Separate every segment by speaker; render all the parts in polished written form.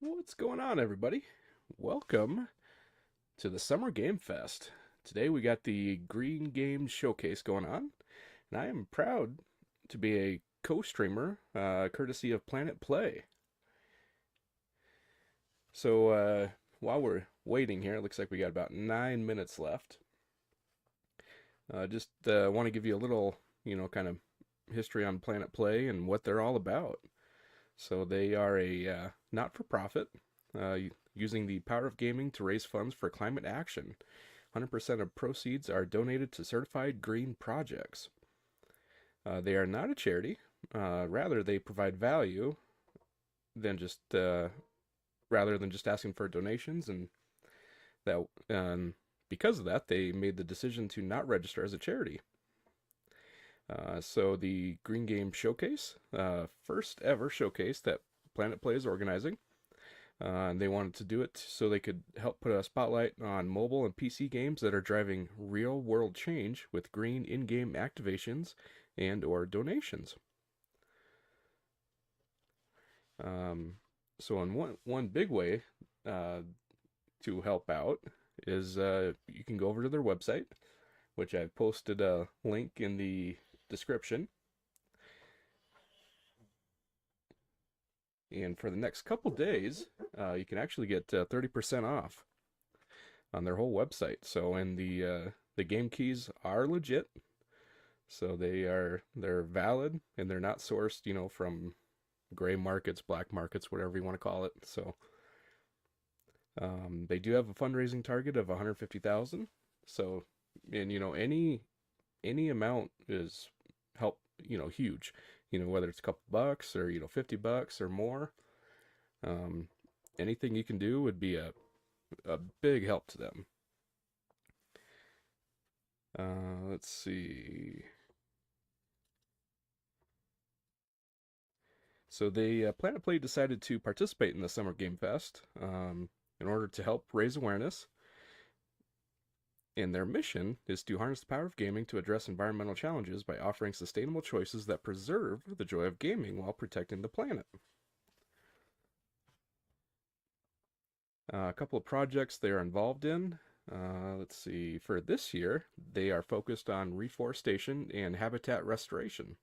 Speaker 1: What's going on, everybody? Welcome to the Summer Game Fest. Today we got the Green Game Showcase going on, and I am proud to be a co-streamer, courtesy of PlanetPlay. So while we're waiting here, it looks like we got about 9 minutes left. Just want to give you a little, kind of history on PlanetPlay and what they're all about. So they are a not-for-profit, using the power of gaming to raise funds for climate action. 100% of proceeds are donated to certified green projects. They are not a charity. Rather, they provide value than just rather than just asking for donations, and that because of that, they made the decision to not register as a charity. So the Green Game Showcase, first ever showcase that PlanetPlay is organizing. And they wanted to do it so they could help put a spotlight on mobile and PC games that are driving real world change with green in-game activations and or donations. Um, so in one big way to help out is you can go over to their website, which I've posted a link in the description. And for the next couple days, you can actually get 30% off on their whole website. So, and the game keys are legit, so they're valid and they're not sourced, from gray markets, black markets, whatever you want to call it. So, they do have a fundraising target of 150,000. So, and any amount is help, huge. Whether it's a couple bucks or $50 or more. Um, Anything you can do would be a big help to them. Let's see. So they PlanetPlay decided to participate in the Summer Game Fest in order to help raise awareness. And their mission is to harness the power of gaming to address environmental challenges by offering sustainable choices that preserve the joy of gaming while protecting the planet. A couple of projects they are involved in. Let's see, for this year, they are focused on reforestation and habitat restoration.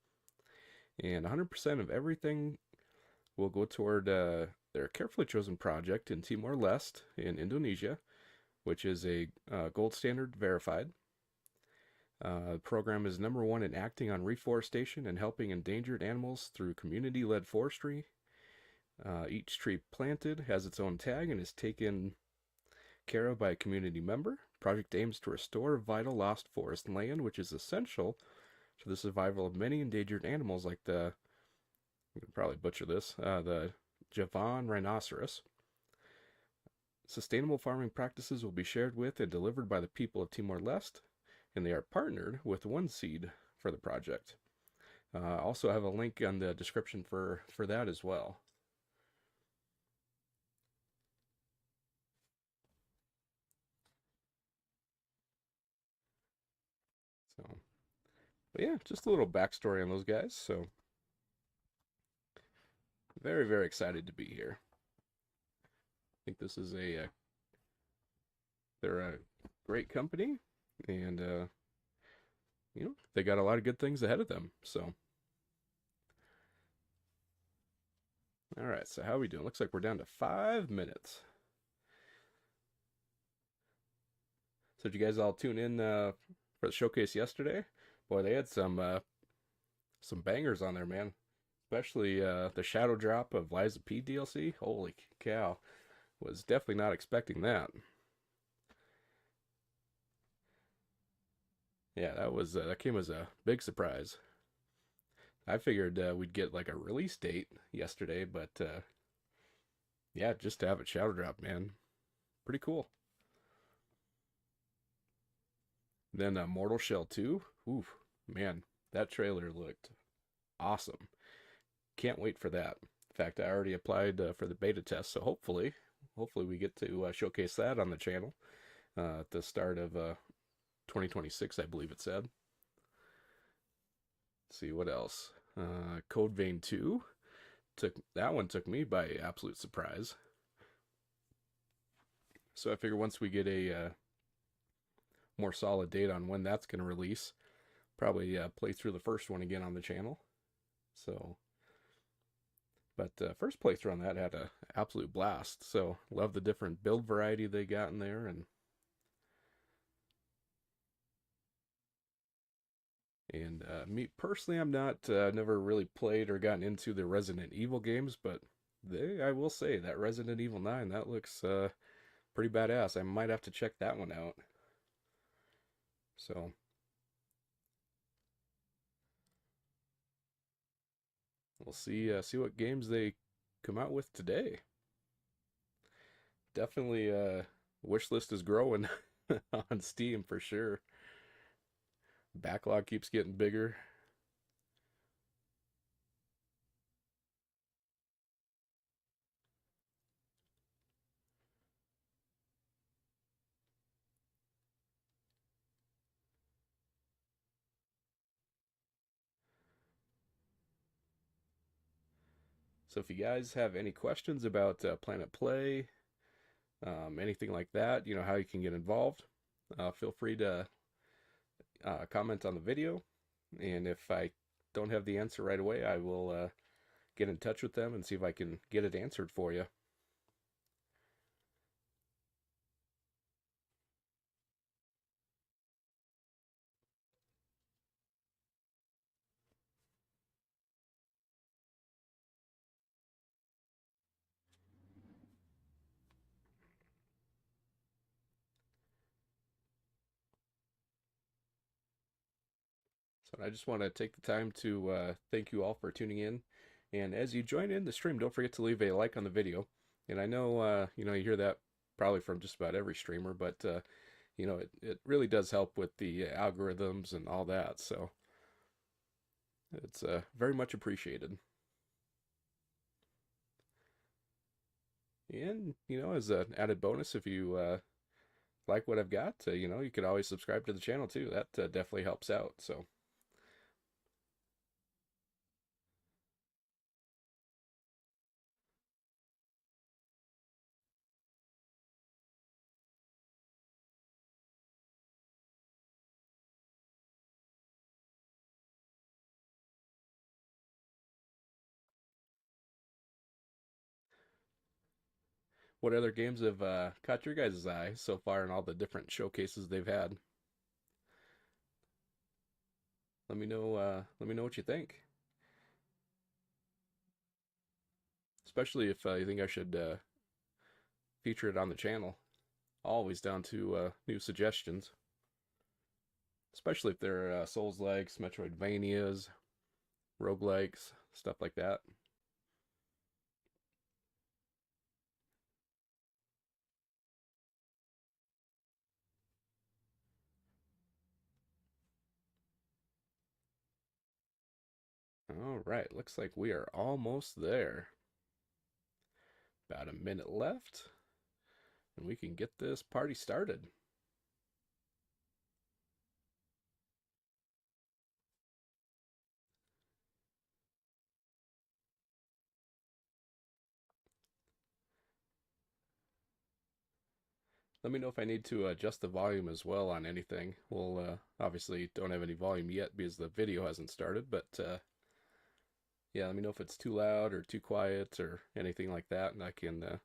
Speaker 1: And 100% of everything will go toward their carefully chosen project in Timor-Leste in Indonesia, which is a gold standard verified. The program is #1 in acting on reforestation and helping endangered animals through community-led forestry. Each tree planted has its own tag and is taken care of by a community member. Project aims to restore vital lost forest land, which is essential to the survival of many endangered animals like I'm gonna probably butcher this, the Javan rhinoceros. Sustainable farming practices will be shared with and delivered by the people of Timor-Leste, and they are partnered with One Seed for the project. Also have a link on the description for that as well. So, but yeah, just a little backstory on those guys. So, very, very excited to be here. I think this is they're a great company, and they got a lot of good things ahead of them. So, all right. So how are we doing? Looks like we're down to 5 minutes. So did you guys all tune in for the showcase yesterday? Boy, they had some bangers on there, man. Especially the Shadow Drop of Liza P DLC. Holy cow. Was definitely not expecting that. Yeah, that came as a big surprise. I figured we'd get like a release date yesterday, but yeah, just to have it Shadow Drop, man. Pretty cool. Then Mortal Shell 2. Oof, man, that trailer looked awesome. Can't wait for that. In fact, I already applied for the beta test, so hopefully we get to showcase that on the channel at the start of 2026, I believe it said. Let's see what else. Code Vein 2 took me by absolute surprise. So I figure once we get a more solid date on when that's going to release, probably play through the first one again on the channel. So, but first playthrough on that had a absolute blast. So love the different build variety they got in there, and me personally, I'm not never really played or gotten into the Resident Evil games, but I will say that Resident Evil 9 that looks pretty badass. I might have to check that one out. So we'll see what games they come out with today. Definitely, wish list is growing on Steam for sure. Backlog keeps getting bigger. So if you guys have any questions about PlanetPlay, anything like that, how you can get involved, feel free to comment on the video. And if I don't have the answer right away, I will get in touch with them and see if I can get it answered for you. So I just want to take the time to thank you all for tuning in. And as you join in the stream, don't forget to leave a like on the video. And I know, you hear that probably from just about every streamer, but, it really does help with the algorithms and all that. So it's very much appreciated. And, as an added bonus, if you like what I've got, you could always subscribe to the channel too. That definitely helps out. So, what other games have caught your guys' eye so far in all the different showcases they've had? Let me know. Let me know what you think. Especially if you think I should feature it on the channel. Always down to new suggestions. Especially if they're Souls-likes, Metroidvanias, roguelikes, stuff like that. All right, looks like we are almost there. About a minute left, and we can get this party started. Let me know if I need to adjust the volume as well on anything. We'll obviously don't have any volume yet because the video hasn't started, but yeah, let me know if it's too loud or too quiet or anything like that, and I can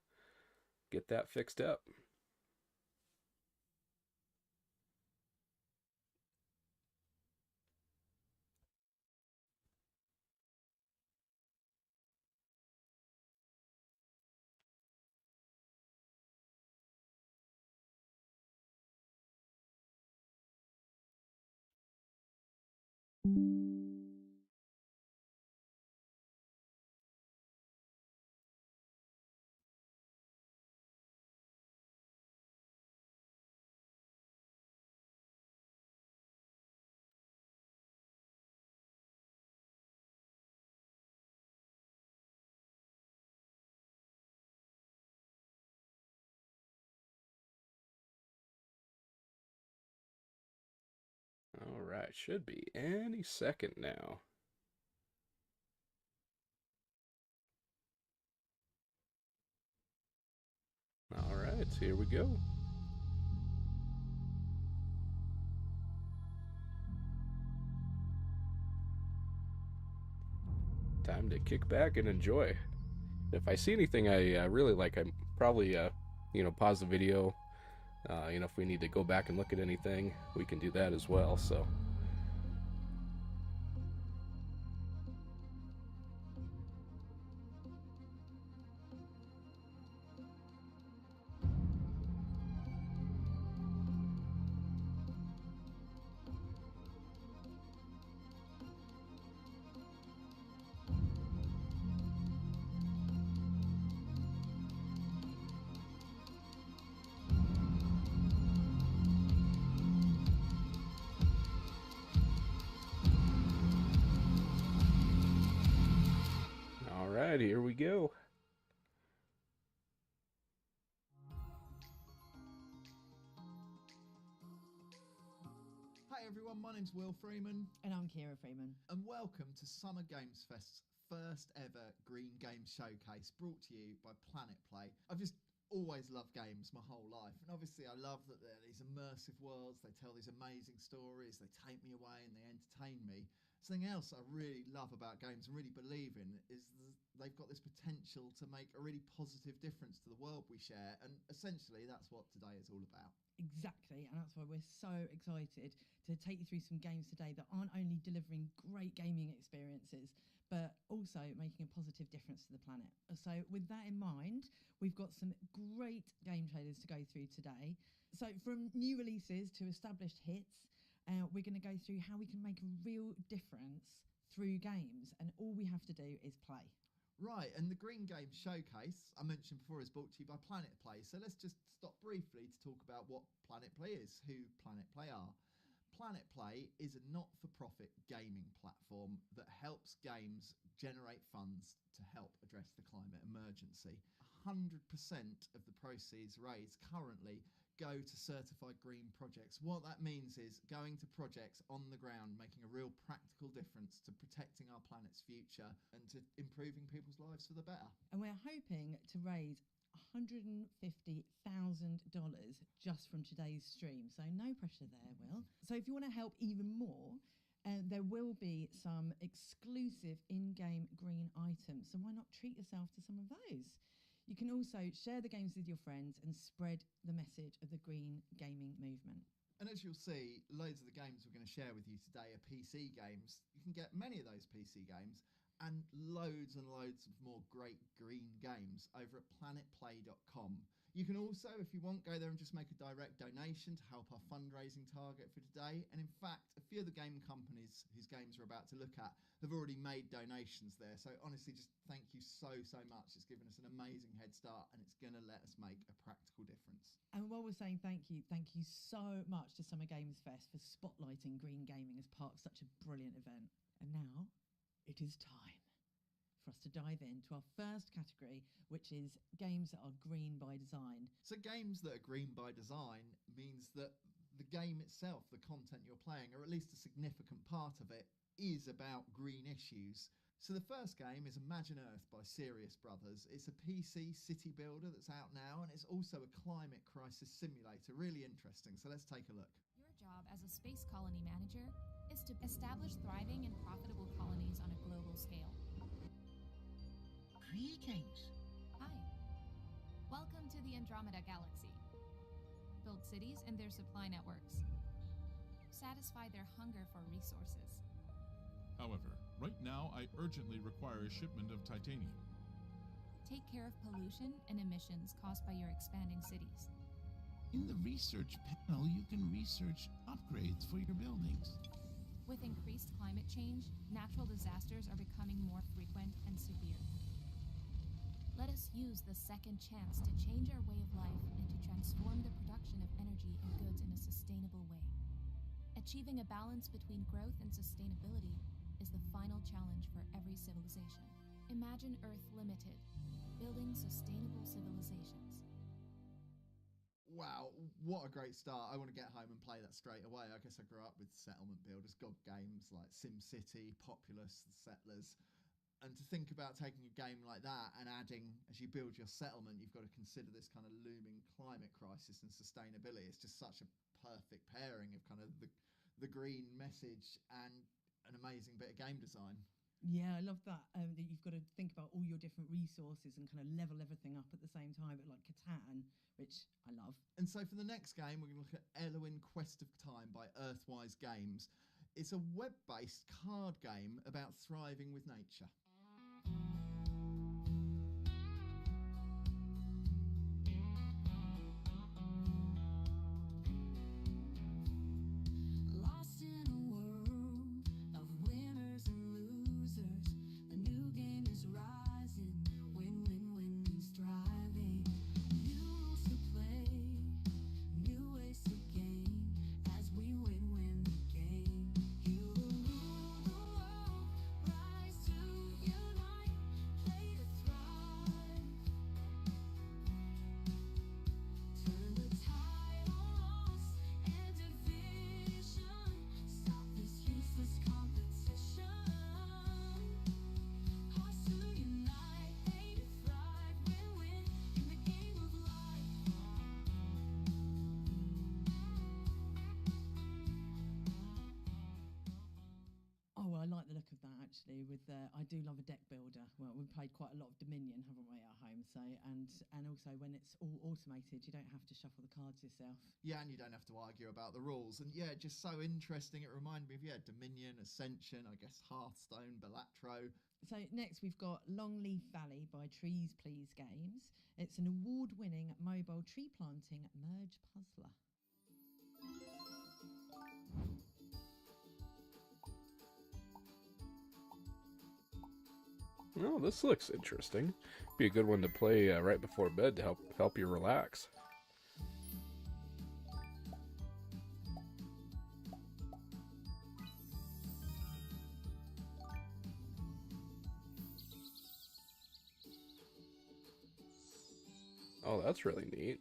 Speaker 1: get that fixed up. All right, should be any second now. All right. right, here we go. Time to kick back and enjoy. If I see anything I really like, I'm probably pause the video. If we need to go back and look at anything, we can do that as well. So. All right, here we go.
Speaker 2: Hi everyone, my name's Will Freeman.
Speaker 3: And I'm Kira Freeman.
Speaker 2: And welcome to Summer Games Fest's first ever Green Games Showcase, brought to you by PlanetPlay. I've just always loved games my whole life, and obviously I love that they're these immersive worlds, they tell these amazing stories, they take me away and they entertain me. Something else I really love about games and really believe in is they've got this potential to make a really positive difference to the world we share, and essentially that's what today is all about.
Speaker 3: Exactly, and that's why we're so excited to take you through some games today that aren't only delivering great gaming experiences, but also making a positive difference to the planet. So with that in mind, we've got some great game trailers to go through today. So from new releases to established hits, we're going to go through how we can make a real difference through games, and all we have to do is play.
Speaker 2: Right, and the Green Games Showcase, I mentioned before, is brought to you by PlanetPlay. So let's just stop briefly to talk about what PlanetPlay is, who PlanetPlay are. PlanetPlay is a not-for-profit gaming platform that helps games generate funds to help address the climate emergency. 100% of the proceeds raised currently go to certified green projects. What that means is going to projects on the ground, making a real practical difference to protecting our planet's future and to improving people's lives for the better.
Speaker 3: And we're hoping to raise $150,000 just from today's stream. So no pressure there, Will. So if you want to help even more, there will be some exclusive in-game green items. So why not treat yourself to some of those? You can also share the games with your friends and spread the message of the green gaming movement.
Speaker 2: And as you'll see, loads of the games we're going to share with you today are PC games. You can get many of those PC games and loads of more great green games over at planetplay.com. You can also, if you want, go there and just make a direct donation to help our fundraising target for today. And in fact, a few of the game companies whose games we're about to look at have already made donations there. So honestly, just thank you so much. It's given us an amazing head start and it's going to let us make a practical difference.
Speaker 3: And while we're saying thank you so much to Summer Games Fest for spotlighting green gaming as part of such a brilliant event. And now it is time for us to dive into our first category, which is games that are green by design.
Speaker 2: So games that are green by design means that the game itself, the content you're playing, or at least a significant part of it, is about green issues. So the first game is Imagine Earth by Serious Brothers. It's a PC city builder that's out now, and it's also a climate crisis simulator. Really interesting, so let's take a look.
Speaker 4: Your job as a space colony manager is to establish thriving and profitable colonies on a global scale.
Speaker 5: Greetings.
Speaker 4: Hi. Welcome to the Andromeda Galaxy. Build cities and their supply networks. Satisfy their hunger for resources.
Speaker 5: However, right now I urgently require a shipment of titanium.
Speaker 4: Take care of pollution and emissions caused by your expanding cities.
Speaker 6: In the research panel, you can research upgrades for your buildings.
Speaker 4: With increased climate change, natural disasters are becoming more frequent and severe. Let us use the second chance to change our way of life and to transform the production of energy and goods in a sustainable way. Achieving a balance between growth and sustainability is the final challenge for every civilization. Imagine Earth Limited, building sustainable civilizations.
Speaker 2: Wow, what a great start. I want to get home and play that straight away. I guess I grew up with settlement builders, god games like SimCity, Populous, The Settlers. And to think about taking a game like that and adding, as you build your settlement, you've got to consider this kind of looming climate crisis and sustainability. It's just such a perfect pairing of kind of the green message and an amazing bit of game design.
Speaker 3: Yeah, I love that. That you've got to think about all your different resources and kind of level everything up at the same time, but like Catan, which I love.
Speaker 2: And so for the next game, we're going to look at Elwyn Quest of Time by Earthwise Games. It's a web-based card game about thriving with nature.
Speaker 7: Lost in a world of winners and losers, a new game is rising. Win, win, win means thriving. New rules to play, new ways to gain. As we win, win the game. You will rule the world, rise to unite, play to thrive. Turn the tide on loss and division. Stop this useless competition. Hearts to unite, aim to thrive, win-win in the game of life.
Speaker 3: Oh, I like the look of that actually. I do love a deck builder. Well, we've played quite a lot of Dominion, haven't we, at home? So and also when it's all automated, you don't have to shuffle the cards yourself.
Speaker 2: Yeah, and you don't have to argue about the rules. And yeah, just so interesting. It reminded me of, Dominion, Ascension, I guess Hearthstone, Balatro.
Speaker 3: So next we've got Longleaf Valley by Trees Please Games. It's an award-winning mobile tree planting merge puzzler.
Speaker 1: Oh, this looks interesting. Be a good one to play right before bed to help you relax. Oh, that's really neat.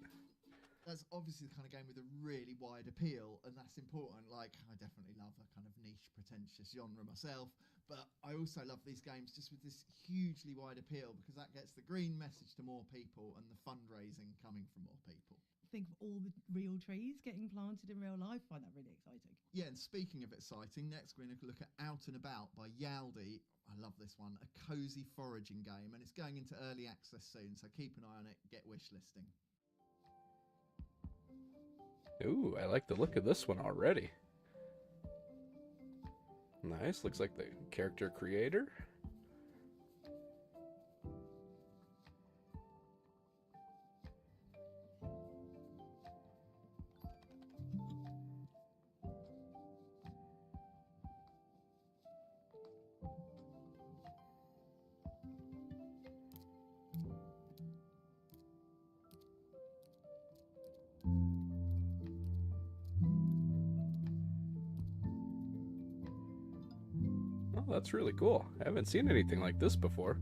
Speaker 2: That's obviously the kind of game with a really wide appeal, and that's important. Like, I definitely love a kind of niche, pretentious genre myself, but I also love these games just with this hugely wide appeal because that gets the green message to more people and the fundraising coming from more people.
Speaker 3: Think of all the real trees getting planted in real life. I find that really exciting.
Speaker 2: Yeah, and speaking of exciting, next we're going to look at Out and About by Yaldi. I love this one, a cozy foraging game, and it's going into early access soon, so keep an eye on it, get wish listing.
Speaker 1: Ooh, I like the look of this one already. Nice, looks like the character creator. Oh, that's really cool. I haven't seen anything like this before.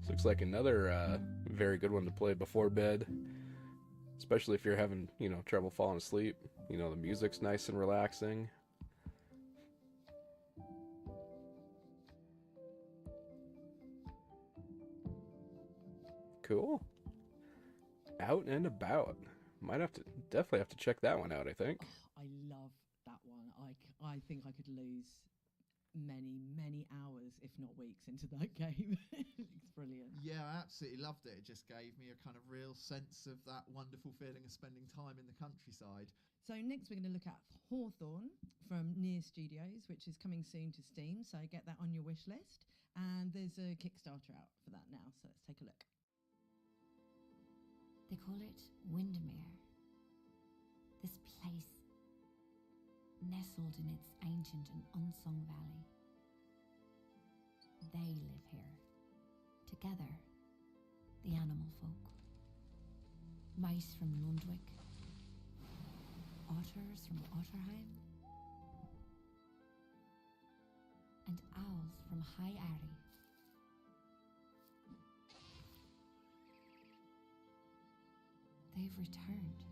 Speaker 1: This looks like another very good one to play before bed, especially if you're having, trouble falling asleep. The music's nice and relaxing. Cool. Out and About. Definitely have to check that one out, I think.
Speaker 3: Oh, I love that one. I think I could lose many hours, if not weeks, into that game. It's brilliant.
Speaker 2: Yeah, I absolutely loved it. It just gave me a kind of real sense of that wonderful feeling of spending time in the countryside.
Speaker 3: So next we're going to look at Hawthorne from Near Studios, which is coming soon to Steam. So get that on your wish list. And there's a Kickstarter out for that now. So let's take a look.
Speaker 8: They call it Windermere. This place, nestled in its ancient and unsung valley. They live here, together, the animal folk. Mice from Lundwick, otters from Otterheim, and owls from High Arry. they've returned,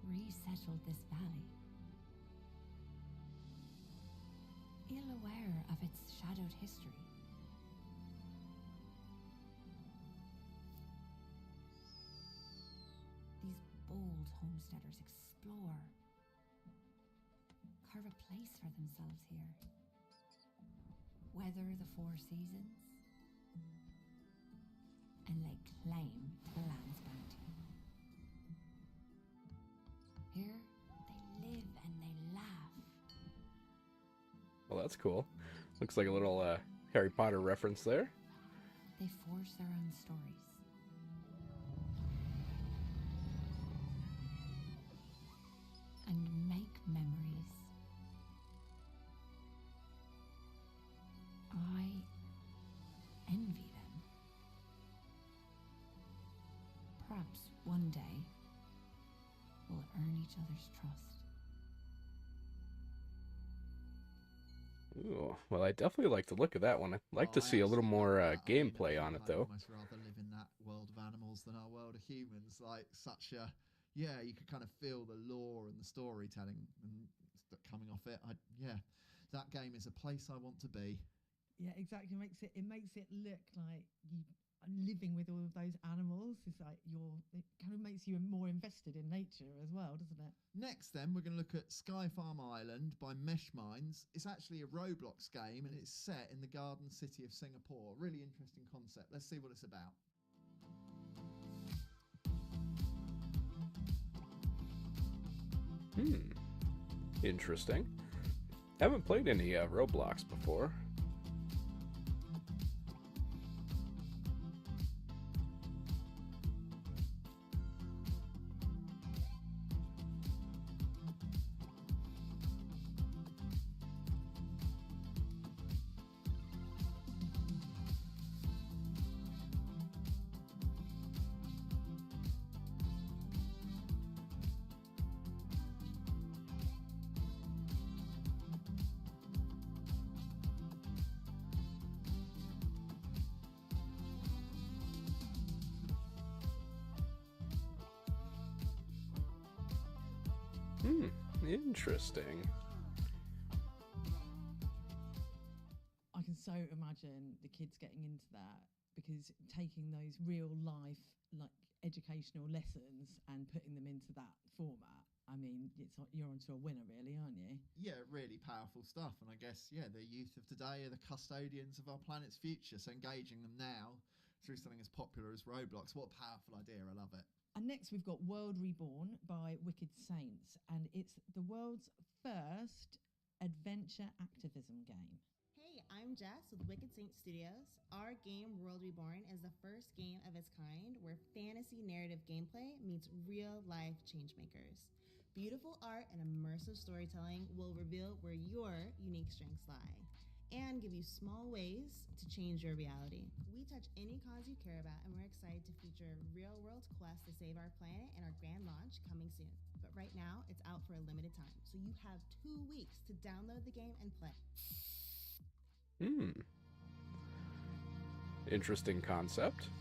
Speaker 8: resettled this valley, ill aware of its shadowed history. These bold homesteaders explore, carve a place for themselves here, weather the four seasons, and lay claim to the land's bounty. Here, they live and they laugh.
Speaker 1: Well, that's cool. Looks like a little Harry Potter reference there.
Speaker 8: They forge their own stories. And make memories. I envy them. Perhaps one day we'll earn each other's trust.
Speaker 1: Ooh, well, I definitely like the look of that one. I'd like to
Speaker 2: Oh, I
Speaker 1: see a little
Speaker 2: absolutely
Speaker 1: more
Speaker 2: love that. I mean, I
Speaker 1: gameplay
Speaker 2: think
Speaker 1: on it,
Speaker 2: I'd
Speaker 1: though.
Speaker 2: almost rather live in that world of animals than our world of humans. Like such a, yeah, you could kind of feel the lore and the storytelling and coming off it. Yeah, that game is a place I want to be.
Speaker 3: Yeah, exactly. It makes it look like you are living with all of those animals. It's like it kind of makes you more invested in nature as well, doesn't it?
Speaker 2: Next, then, we're going to look at Sky Farm Island by Mesh Minds. It's actually a Roblox game and it's set in the garden city of Singapore. Really interesting concept. Let's see what it's about.
Speaker 1: Interesting. Haven't played any Roblox before. Interesting.
Speaker 3: I can so imagine the kids getting into that, because taking those real life, like educational lessons and putting them into that format, I mean, you're onto a winner, really, aren't you?
Speaker 2: Yeah, really powerful stuff. And I guess, yeah, the youth of today are the custodians of our planet's future. So engaging them now through something as popular as Roblox, what a powerful idea. I love it.
Speaker 3: And next we've got World Reborn by Wicked Saints, and it's the world's first adventure activism game.
Speaker 9: Hey, I'm Jess with Wicked Saint Studios. Our game, World Reborn, is the first game of its kind where fantasy narrative gameplay meets real-life changemakers. Beautiful art and immersive storytelling will reveal where your unique strengths lie and give you small ways to change your reality. We touch any cause you care about, and we're excited to feature a real-world quest to save our planet in our grand launch coming soon. But right now, it's out for a limited time, so you have 2 weeks to download the game and play.
Speaker 1: Interesting concept.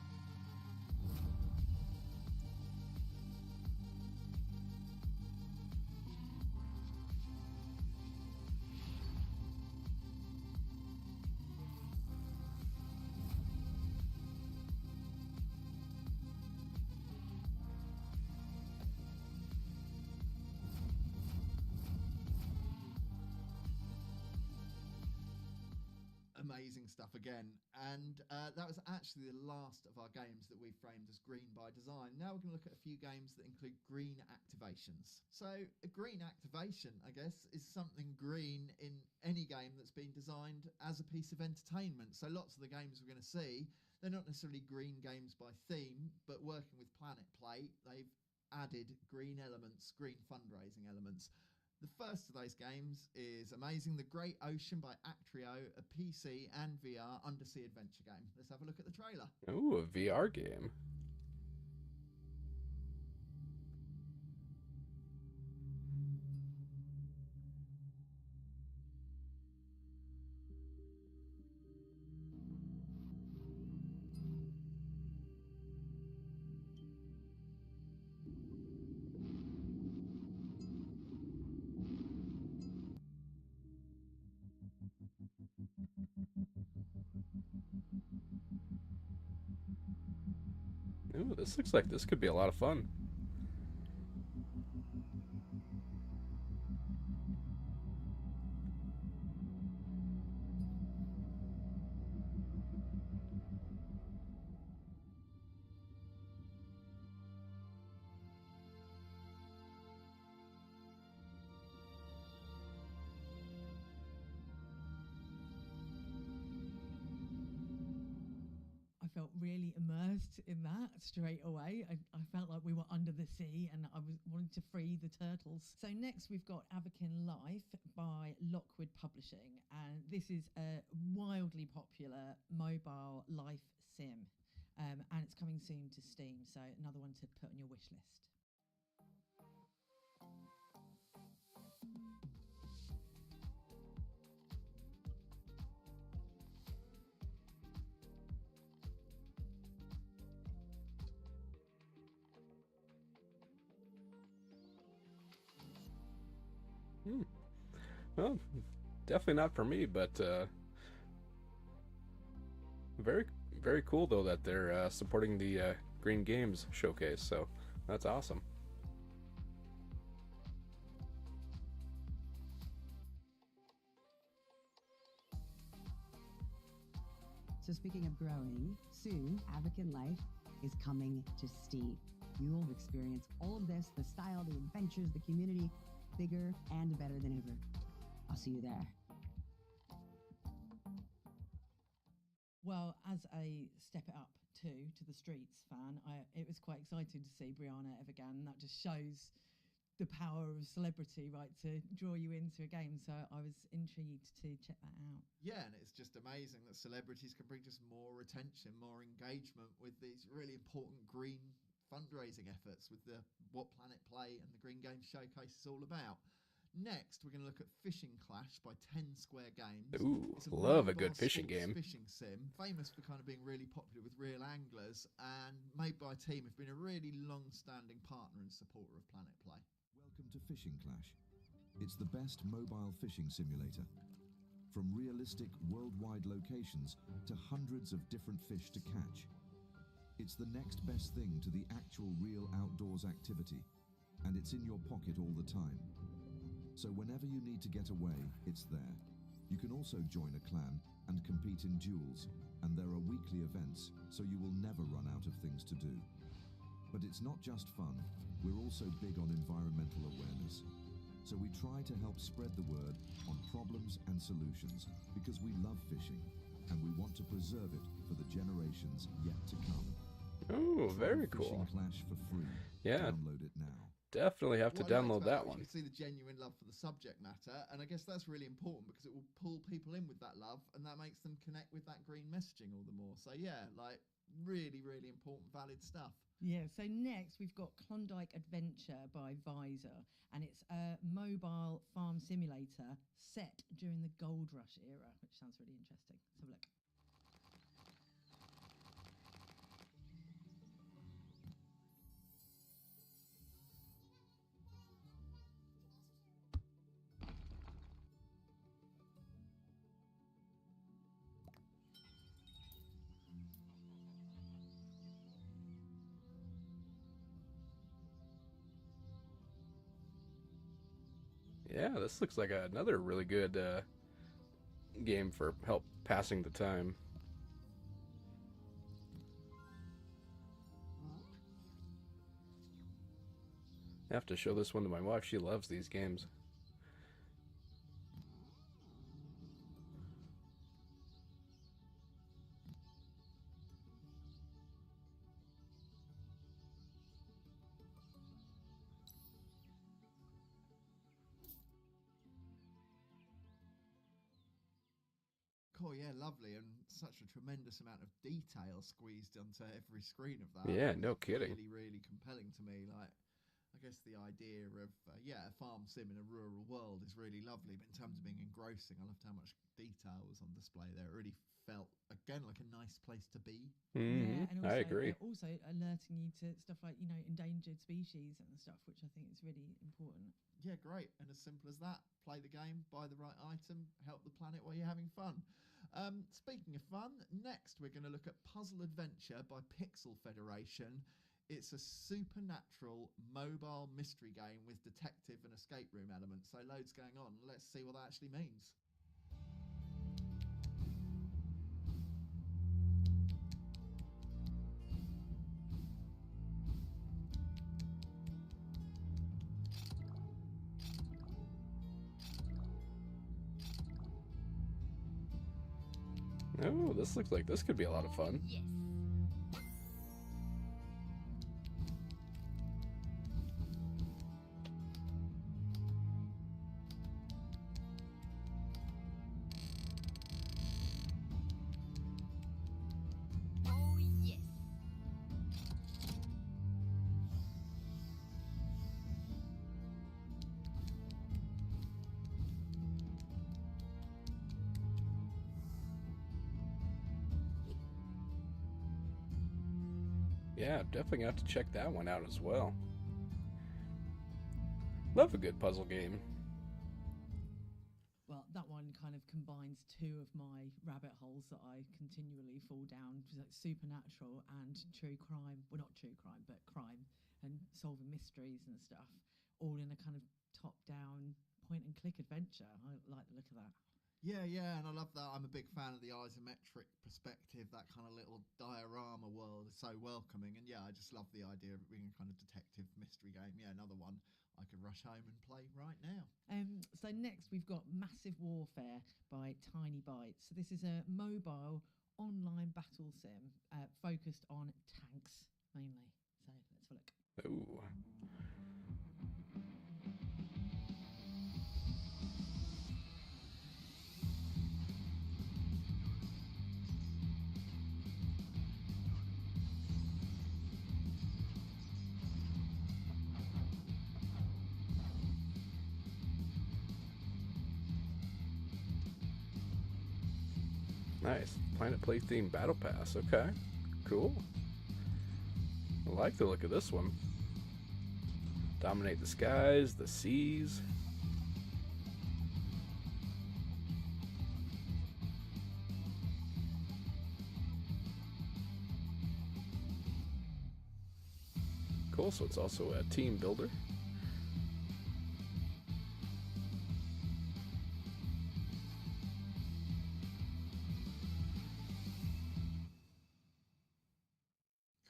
Speaker 2: Amazing stuff again. And that was actually the last of our games that we framed as green by design. Now we're going to look at a few games that include green activations. So a green activation, I guess, is something green in any game that's been designed as a piece of entertainment. So lots of the games we're going to see, they're not necessarily green games by theme, but working with PlanetPlay, they've added green elements, green fundraising elements. The first of those games is amazing. The Great Ocean by Actrio, a PC and VR undersea adventure game. Let's have a look at the trailer.
Speaker 1: Ooh, a VR game. Ooh, this looks like this could be a lot of fun.
Speaker 3: I felt really immersed in that straight away. I felt like we were under the sea and I was wanting to free the turtles. So next we've got Avakin Life by Lockwood Publishing, and this is a wildly popular mobile life sim, and it's coming soon to Steam, so another one to put on your wish list.
Speaker 1: Well, definitely not for me, but very, very cool though that they're supporting the Green Games showcase. So that's awesome.
Speaker 10: So speaking of growing, soon Avakin Life is coming to Steam. You'll experience all of this, the style, the adventures, the community, bigger and better than ever. I'll see you there.
Speaker 3: Well, as a Step It Up to the Streets fan, it was quite exciting to see Brianna Evergan. That just shows the power of celebrity, right, to draw you into a game. So I was intrigued to check that out.
Speaker 2: Yeah, and it's just amazing that celebrities can bring just more attention, more engagement with these really important green fundraising efforts with the what PlanetPlay and the Green Games Showcase is all about. Next, we're going to look at Fishing Clash by 10 Square Games.
Speaker 1: Ooh,
Speaker 2: It's
Speaker 1: love a
Speaker 2: mobile
Speaker 1: good fishing
Speaker 2: sports
Speaker 1: game.
Speaker 2: fishing sim, famous for kind of being really popular with real anglers, and made by a team who've been a really long-standing partner and supporter of PlanetPlay.
Speaker 11: Welcome to Fishing Clash. It's the best mobile fishing simulator. From realistic worldwide locations to hundreds of different fish to catch. It's the next best thing to the actual real outdoors activity, and it's in your pocket all the time. So whenever you need to get away, it's there. You can also join a clan and compete in duels, and there are weekly events, so you will never run out of things to do. But it's not just fun, we're also big on environmental awareness. So we try to help spread the word on problems and solutions, because we love fishing, and we want to preserve it for the generations yet to come.
Speaker 1: Oh, very
Speaker 11: Fishing
Speaker 1: cool.
Speaker 11: Clash for free.
Speaker 1: Yeah.
Speaker 11: Download it now.
Speaker 1: Definitely have to
Speaker 2: What I liked
Speaker 1: download
Speaker 2: about
Speaker 1: that
Speaker 2: it was
Speaker 1: one.
Speaker 2: You can see the genuine love for the subject matter, and I guess that's really important because it will pull people in with that love, and that makes them connect with that green messaging all the more. So yeah, like really, really important, valid stuff.
Speaker 3: Yeah, so next we've got Klondike Adventure by Visor, and it's a mobile farm simulator set during the gold rush era, which sounds really interesting. Let's have a look.
Speaker 1: Yeah, this looks like another really good game for help passing the time. I have to show this one to my wife. She loves these games.
Speaker 2: Cool, yeah, lovely, and such a tremendous amount of detail squeezed onto every screen of that.
Speaker 1: Yeah,
Speaker 2: It
Speaker 1: no
Speaker 2: was
Speaker 1: kidding.
Speaker 2: Really, really compelling to me. Like, I guess the idea of a farm sim in a rural world is really lovely, but in terms of being engrossing, I loved how much detail was on display there. It really felt again like a nice place to be.
Speaker 3: Yeah, and also,
Speaker 1: I agree.
Speaker 3: Also alerting you to stuff like, you know, endangered species and stuff, which I think is really important.
Speaker 2: Yeah, great. And as simple as that, play the game, buy the right item, help the planet while you're having fun. Speaking of fun, next we're going to look at Puzzle Adventure by Pixel Federation. It's a supernatural mobile mystery game with detective and escape room elements. So loads going on. Let's see what that actually means.
Speaker 1: Oh, this looks like this could be a lot of fun.
Speaker 8: Yes. Oh, yes.
Speaker 1: Yeah, I'm definitely gonna have to check that one out as well. Love a good puzzle game.
Speaker 3: Well, that one kind of combines two of my rabbit holes that I continually fall down, which is like supernatural and true crime. Well, not true crime, but crime and solving mysteries and stuff, all in a kind of top-down point-and-click adventure. I like the look of that.
Speaker 2: Yeah, and I love that. I'm a big fan of the isometric perspective. That kind of little diorama world is so welcoming. And yeah, I just love the idea of it being a kind of detective mystery game. Yeah, another one I could rush home and play right now.
Speaker 3: So next we've got Massive Warfare by Tiny Bytes. So this is a mobile online battle sim focused on tanks mainly. So let's have a look.
Speaker 1: Ooh. Nice. PlanetPlay themed battle pass. Okay. Cool. I like the look of this one. Dominate the skies, the seas. Cool, so it's also a team builder.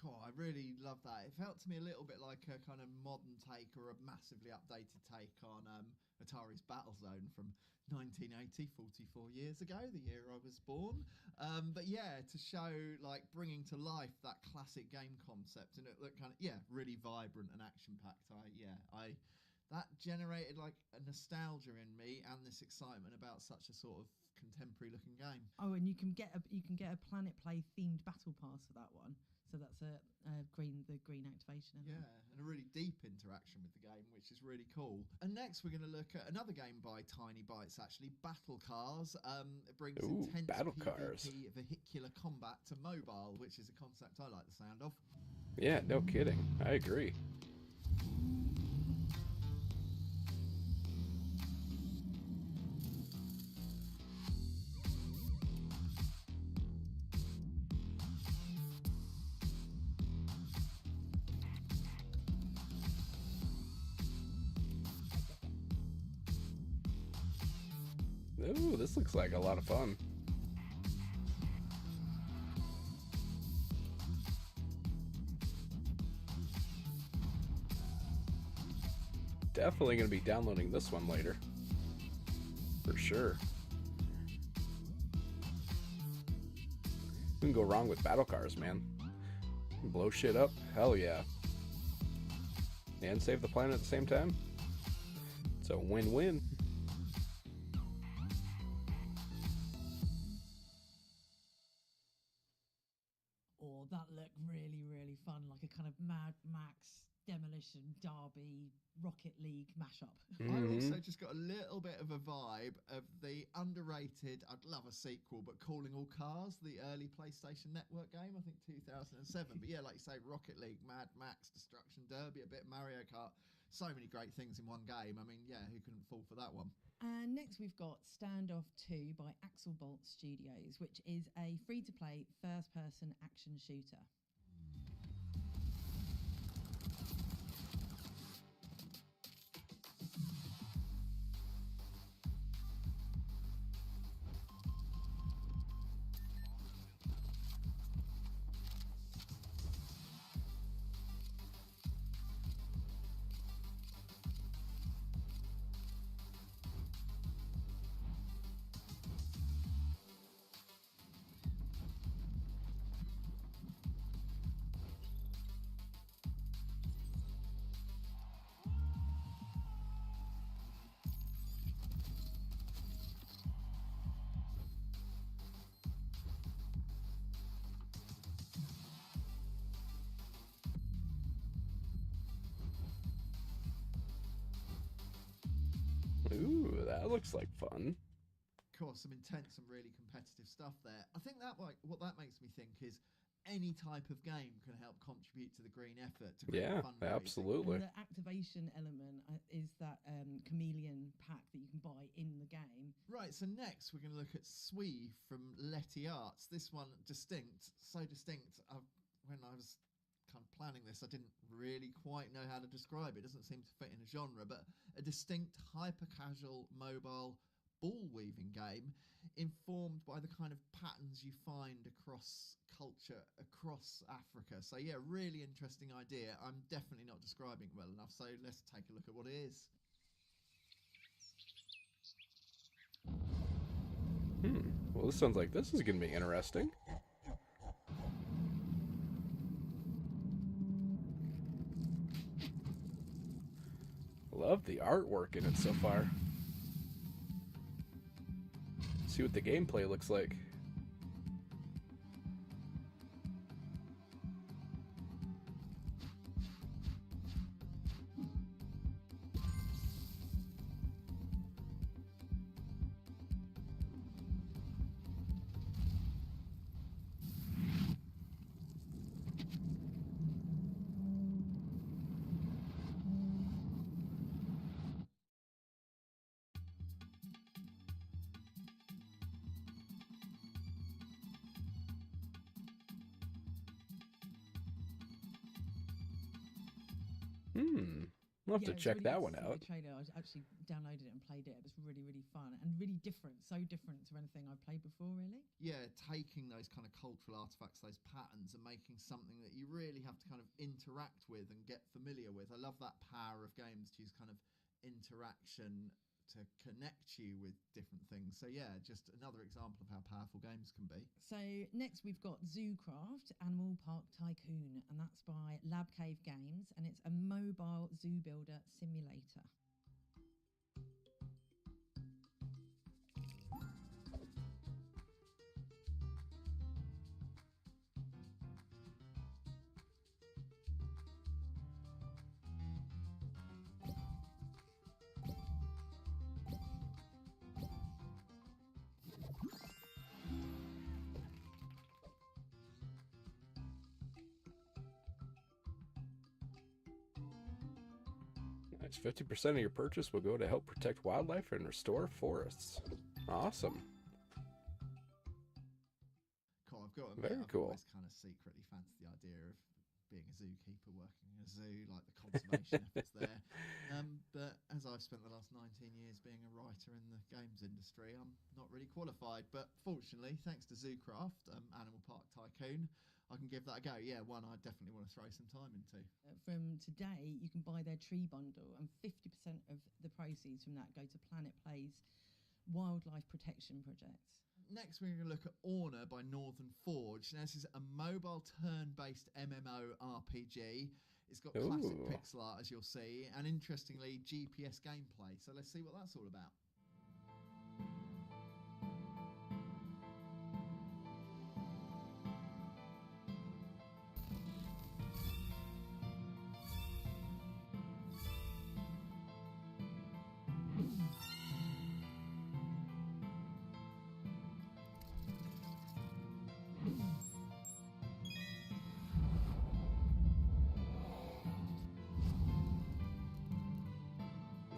Speaker 2: Cool, I really love that. It felt to me a little bit like a kind of modern take or a massively updated take on Atari's Battlezone from 1980, 44 years ago, the year I was born. But yeah, to show like bringing to life that classic game concept, and it looked kind of really vibrant and action packed. That generated like a nostalgia in me and this excitement about such a sort of contemporary looking game.
Speaker 3: Oh, and you can get a PlanetPlay themed battle pass for that one. So that's the green activation.
Speaker 2: Yeah, and a really deep interaction with the game, which is really cool. And next we're going to look at another game by Tiny Bytes, actually, Battle Cars. It brings intense
Speaker 1: Battle
Speaker 2: PvP
Speaker 1: Cars.
Speaker 2: vehicular combat to mobile, which is a concept I like the sound of.
Speaker 1: Yeah, no kidding. I agree. Ooh, this looks like a lot of fun. Definitely going to be downloading this one later. For sure. You can go wrong with battle cars, man. Blow shit up? Hell yeah. And save the planet at the same time? It's a win-win.
Speaker 3: Oh, that looked really, really fun, like a kind of Mad Max, Demolition Derby, Rocket League mashup.
Speaker 2: I also just got a little bit of a vibe of the underrated, I'd love a sequel, but Calling All Cars, the early PlayStation Network game, I think 2007. But yeah, like you say, Rocket League, Mad Max, Destruction Derby, a bit of Mario Kart. So many great things in one game. I mean, yeah, who couldn't fall for that one?
Speaker 3: And next we've got Standoff 2 by Axel Bolt Studios, which is a free-to-play first-person action shooter.
Speaker 1: Ooh, that looks like fun.
Speaker 2: Of course, some intense and really competitive stuff there. I think that what that makes me think is any type of game can help contribute to the green effort. To green fundraising.
Speaker 1: Absolutely.
Speaker 3: And the activation element is that chameleon pack that you can buy in the game.
Speaker 2: Right, so next we're going to look at Swee from Letty Arts. This one, distinct, so distinct. When I was kind of planning this, I didn't really quite know how to describe it. It doesn't seem to fit in a genre, but a distinct, hyper-casual, mobile ball weaving game informed by the kind of patterns you find across culture, across Africa. So yeah, really interesting idea. I'm definitely not describing it well enough, so let's take a look at what it is.
Speaker 1: Well, this sounds like this is going to be interesting. Love the artwork in it so far. See what the gameplay looks like. I'll have to check that one out.
Speaker 3: The trailer, I actually downloaded it and played it. It was really, really fun and really different. So different to anything I've played before, really.
Speaker 2: Yeah, taking those kind of cultural artifacts, those patterns, and making something that you really have to kind of interact with and get familiar with. I love that power of games to use kind of interaction to connect you with different things. So yeah, just another example of how powerful games can be.
Speaker 3: So next we've got Zoocraft Animal Park Tycoon, and that's by Lab Cave Games, and it's a mobile zoo builder simulator.
Speaker 1: Nice. 50% of your purchase will go to help protect wildlife and restore forests. Awesome.
Speaker 2: Cool. I've
Speaker 1: Very cool.
Speaker 2: always kind of secretly fancied the idea of being a zookeeper, working in a zoo, like the conservation efforts there. But as I've spent the last 19 years being a writer in the games industry, I'm not really qualified. But fortunately, thanks to Zoocraft, Animal Park Tycoon, I can give that a go. Yeah, one I definitely want to throw some time into.
Speaker 3: From today, you can buy their tree bundle, and 50% of the proceeds from that go to PlanetPlay's wildlife protection projects.
Speaker 2: Next, we're going to look at Orna by Northern Forge. Now, this is a mobile turn-based MMO RPG. It's got classic pixel art, as you'll see, and interestingly, GPS gameplay. So let's see what that's all about.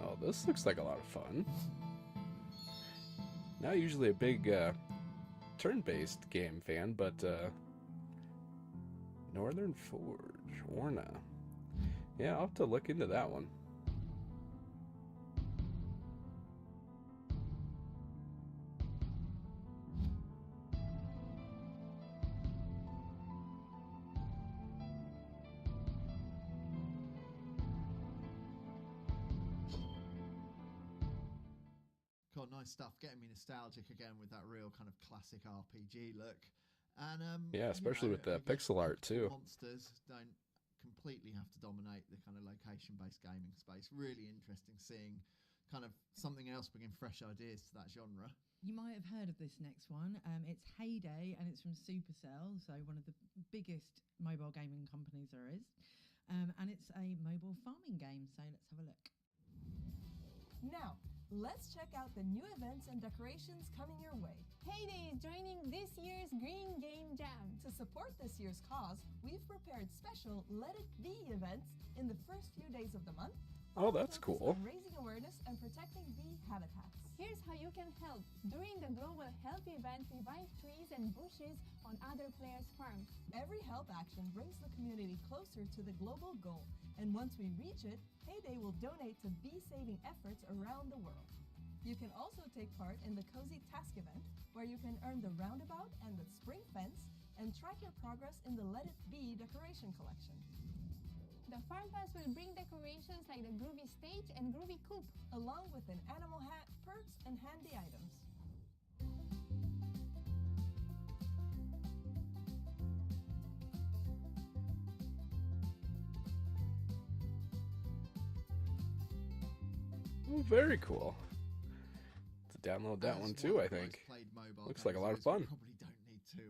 Speaker 1: Oh, this looks like a lot of fun. Not usually a big turn-based game fan, but Northern Forge, Orna. Yeah, I'll have to look into that one.
Speaker 2: God, nice stuff. Getting me nostalgic again with that real kind of classic RPG look. And
Speaker 1: yeah, especially with the pixel art too.
Speaker 2: Monsters don't completely have to dominate the kind of location-based gaming space. Really interesting seeing kind of something else bringing fresh ideas to that genre.
Speaker 3: You might have heard of this next one. It's Heyday, and it's from Supercell, so one of the biggest mobile gaming companies there is. And it's a mobile farming game, so let's have a look.
Speaker 12: Now, let's check out the new events and decorations coming your way.
Speaker 13: Heyday is joining this year's Green Game Jam.
Speaker 12: To support this year's cause, we've prepared special Let It Be events in the first few days of the month.
Speaker 1: Oh, that's cool.
Speaker 12: Raising awareness and protecting bee habitats.
Speaker 13: Here's how you can help. During the Global Health event, revive trees and bushes on other players' farms.
Speaker 12: Every help action brings the community closer to the global goal. And once we reach it, Heyday will donate to bee-saving efforts around the world. You can also take part in the Cozy Task event, where you can earn the roundabout and the spring fence and track your progress in the Let It Be decoration collection.
Speaker 13: The Farm Pass will bring decorations like the Groovy Stage and Groovy Coop,
Speaker 12: along with an animal hat, perks, and handy items.
Speaker 1: Ooh, very cool. To download that one too, I think. Looks like a lot of fun.
Speaker 2: Probably don't need to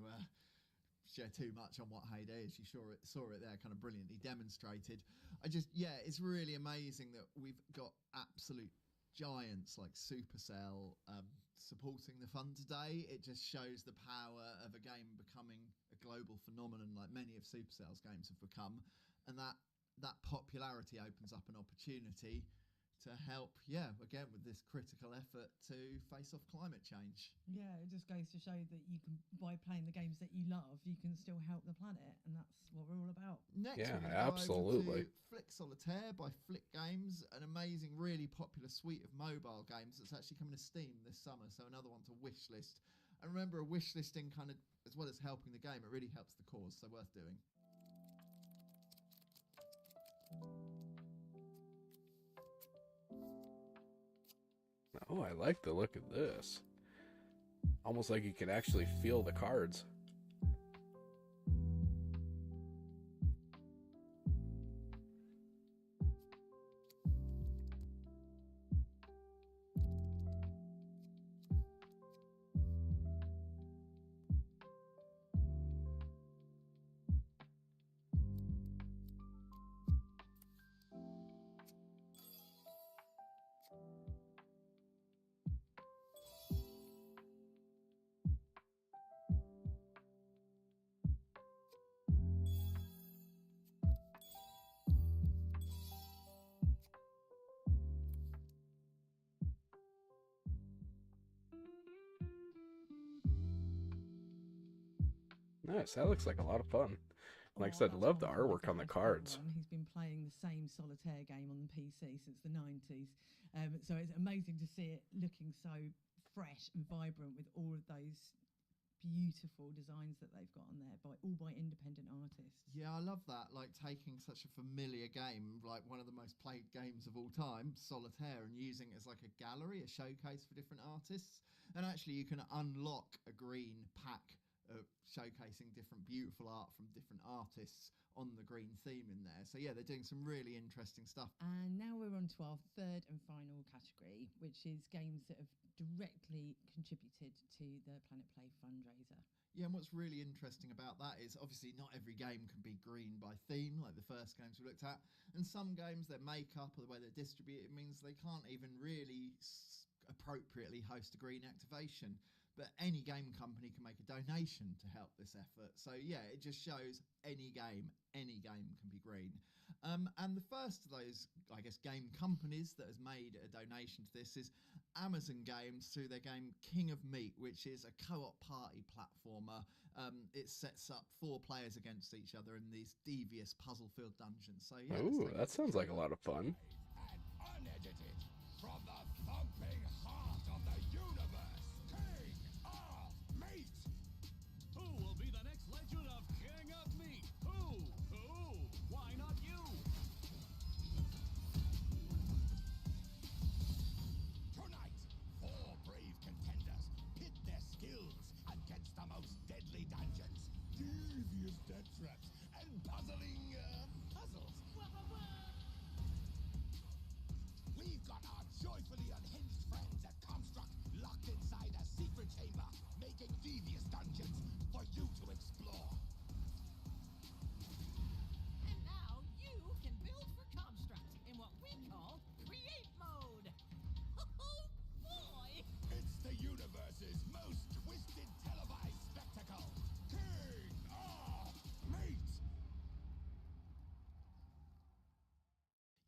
Speaker 2: share too much on what Heyday is. You saw it there, kind of brilliantly demonstrated. It's really amazing that we've got absolute giants like Supercell supporting the fun today. It just shows the power of a game becoming a global phenomenon, like many of Supercell's games have become, and that popularity opens up an opportunity to help, again, with this critical effort to face off climate change.
Speaker 3: Yeah, it just goes to show that you can, by playing the games that you love, you can still help the planet, and that's what we're all about.
Speaker 2: Next, we're going to go over to Flick Solitaire by Flick Games, an amazing, really popular suite of mobile games that's actually coming to Steam this summer, so another one to wishlist. And remember, a wishlisting kind of, as well as helping the game, it really helps the cause, so worth doing.
Speaker 1: Oh, I like the look of this. Almost like you can actually feel the cards. Nice, that looks like a lot of fun. Like I said, I love the artwork on the cards.
Speaker 3: He's been playing the same solitaire game on the PC since the 90s. So it's amazing to see it looking so fresh and vibrant with all of those beautiful designs that they've got on there, all by independent artists.
Speaker 2: Yeah, I love that. Like taking such a familiar game, like one of the most played games of all time, Solitaire, and using it as like a gallery, a showcase for different artists. And actually you can unlock a green pack showcasing different beautiful art from different artists on the green theme in there. So yeah, they're doing some really interesting stuff.
Speaker 3: And now we're on to our third and final category, which is games that have directly contributed to the PlanetPlay fundraiser.
Speaker 2: Yeah, and what's really interesting about that is obviously not every game can be green by theme like the first games we looked at, and some games, their makeup or the way they're distributed means they can't even really appropriately host a green activation. but any game company can make a donation to help this effort. So yeah, it just shows any game can be green. And the first of those, I guess, game companies that has made a donation to this is Amazon Games through their game King of Meat, which is a co-op party platformer. It sets up 4 players against each other in these devious puzzle-filled dungeons. So yeah,
Speaker 1: Ooh, that sounds like a lot of fun.
Speaker 14: Unedited from the thumping heart of the universe, King of Meat.
Speaker 15: Who will be the next legend of King of Meat? Who? Why not you?
Speaker 14: Tonight, 4 brave contenders pit their skills against the most deadly dungeons, devious death traps, and puzzling puzzles. We've got our joyfully unhinged friends at Construct locked inside a secret chamber, making devious dungeons for you to explore.
Speaker 16: And now you can build for Construct in what we call Create Mode. Oh boy!
Speaker 14: It's the universe's most twisted televised spectacle, King of Meat!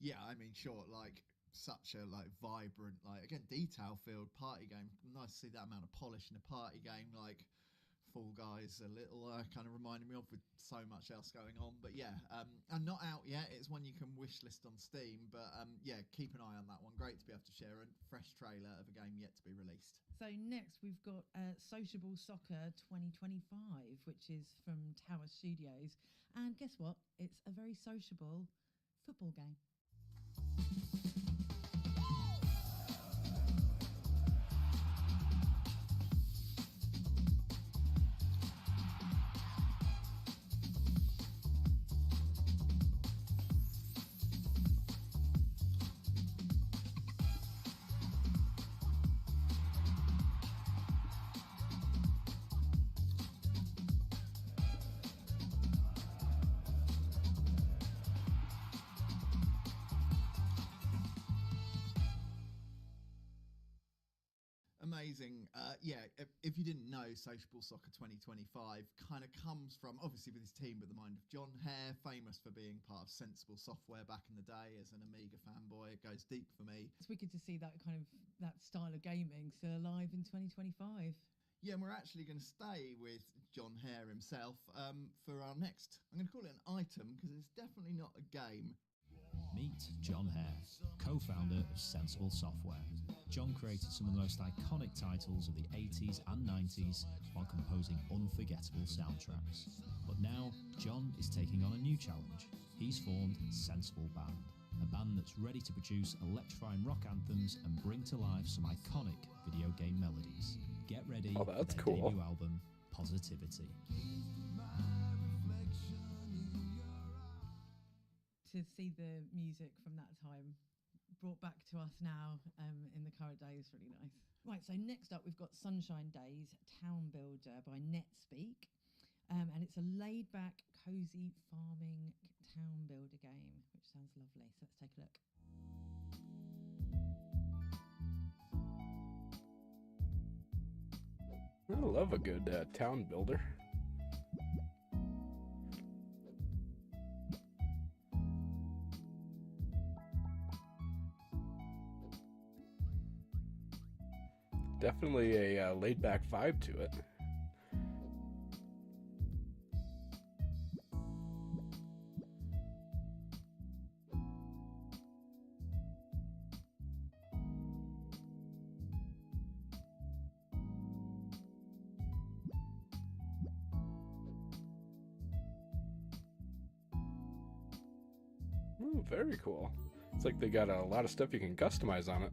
Speaker 2: Yeah, I mean, sure, like such a vibrant, again, detail-filled party game. Nice to see that amount of polish in a party game. Like Fall Guys, a little kind of reminding me of, with so much else going on. But yeah, and not out yet. It's one you can wish list on Steam. But yeah, keep an eye on that one. Great to be able to share a fresh trailer of a game yet to be released.
Speaker 3: So next we've got Sociable Soccer 2025, which is from Tower Studios. And guess what? It's a very sociable football game.
Speaker 2: Amazing. Yeah, if you didn't know, Sociable Soccer 2025 kind of comes from, obviously with his team, but the mind of John Hare, famous for being part of Sensible Software back in the day as an Amiga fanboy. It goes deep for me.
Speaker 3: It's wicked to see that style of gaming still alive in 2025.
Speaker 2: Yeah, and we're actually going to stay with John Hare himself for our next, I'm going to call it an item, because it's definitely not a game.
Speaker 17: Meet John Hare, co-founder of Sensible Software. John created some of the most iconic titles of the 80s and 90s while composing unforgettable soundtracks. But now, John is taking on a new challenge. He's formed Sensible Band, a band that's ready to produce electrifying rock anthems and bring to life some iconic video game melodies. Get ready for their debut album, Positivity.
Speaker 3: To see the music from that time brought back to us now in the current day is really nice. Right, so next up we've got Sunshine Days Town Builder by NetSpeak, and it's a laid-back, cosy farming town builder game, which sounds lovely. So let's take a look.
Speaker 1: I love a good town builder. Definitely a laid-back vibe to it. Ooh, very cool. It's like they got a lot of stuff you can customize on it.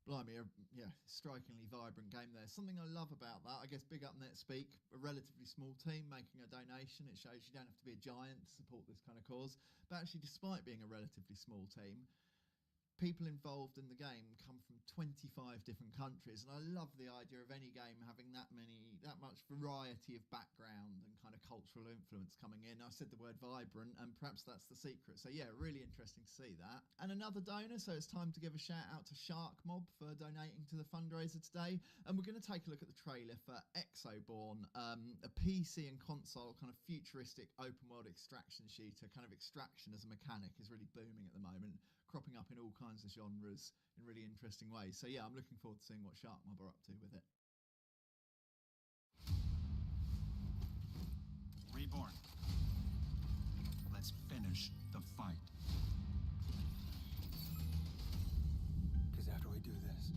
Speaker 2: Blimey, yeah, strikingly vibrant game there. Something I love about that, I guess, big up NetSpeak, a relatively small team making a donation. It shows you don't have to be a giant to support this kind of cause. But actually, despite being a relatively small team, people involved in the game come from 25 different countries, and I love the idea of any game having that much variety of background and kind of cultural influence coming in. I said the word vibrant, and perhaps that's the secret. So yeah, really interesting to see that. And another donor, so it's time to give a shout out to Shark Mob for donating to the fundraiser today. And we're going to take a look at the trailer for Exoborn, a PC and console kind of futuristic open world extraction shooter. Kind of extraction as a mechanic is really booming at the moment, cropping up in all kinds of genres in really interesting ways. So yeah, I'm looking forward to seeing what Shark Mob are up to with it.
Speaker 18: Reborn. Let's finish the fight.
Speaker 19: Because after we do this,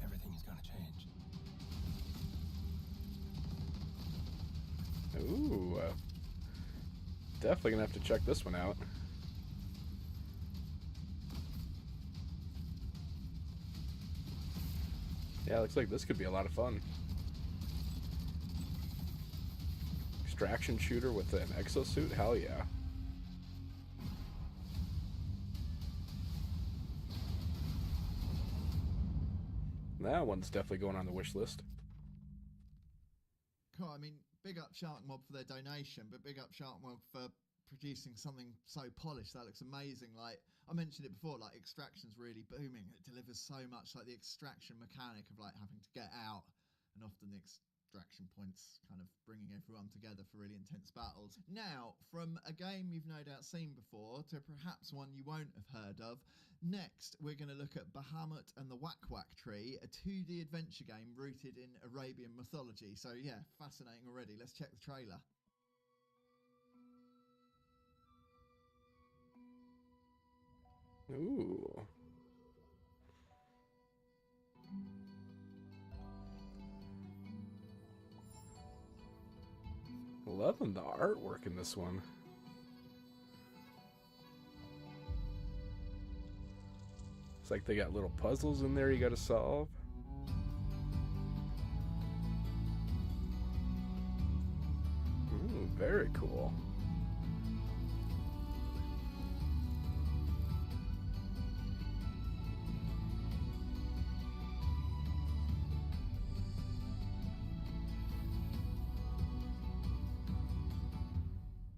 Speaker 19: everything is gonna change.
Speaker 1: Ooh, definitely gonna have to check this one out. Yeah, looks like this could be a lot of fun. Extraction shooter with an exosuit? Hell yeah. That one's definitely going on the wish list.
Speaker 2: Cool. I mean, big up Shark Mob for their donation, but big up Shark Mob for producing something so polished. That looks amazing. Like I mentioned it before, like extraction's really booming. It delivers so much, like the extraction mechanic of like having to get out, and often the extraction points kind of bringing everyone together for really intense battles. Now, from a game you've no doubt seen before to perhaps one you won't have heard of, next we're going to look at Bahamut and the Whack Whack Tree, a 2D adventure game rooted in Arabian mythology. So yeah, fascinating already. Let's check the trailer.
Speaker 1: Ooh. Loving the artwork in this one. It's like they got little puzzles in there you gotta solve. Ooh, very cool.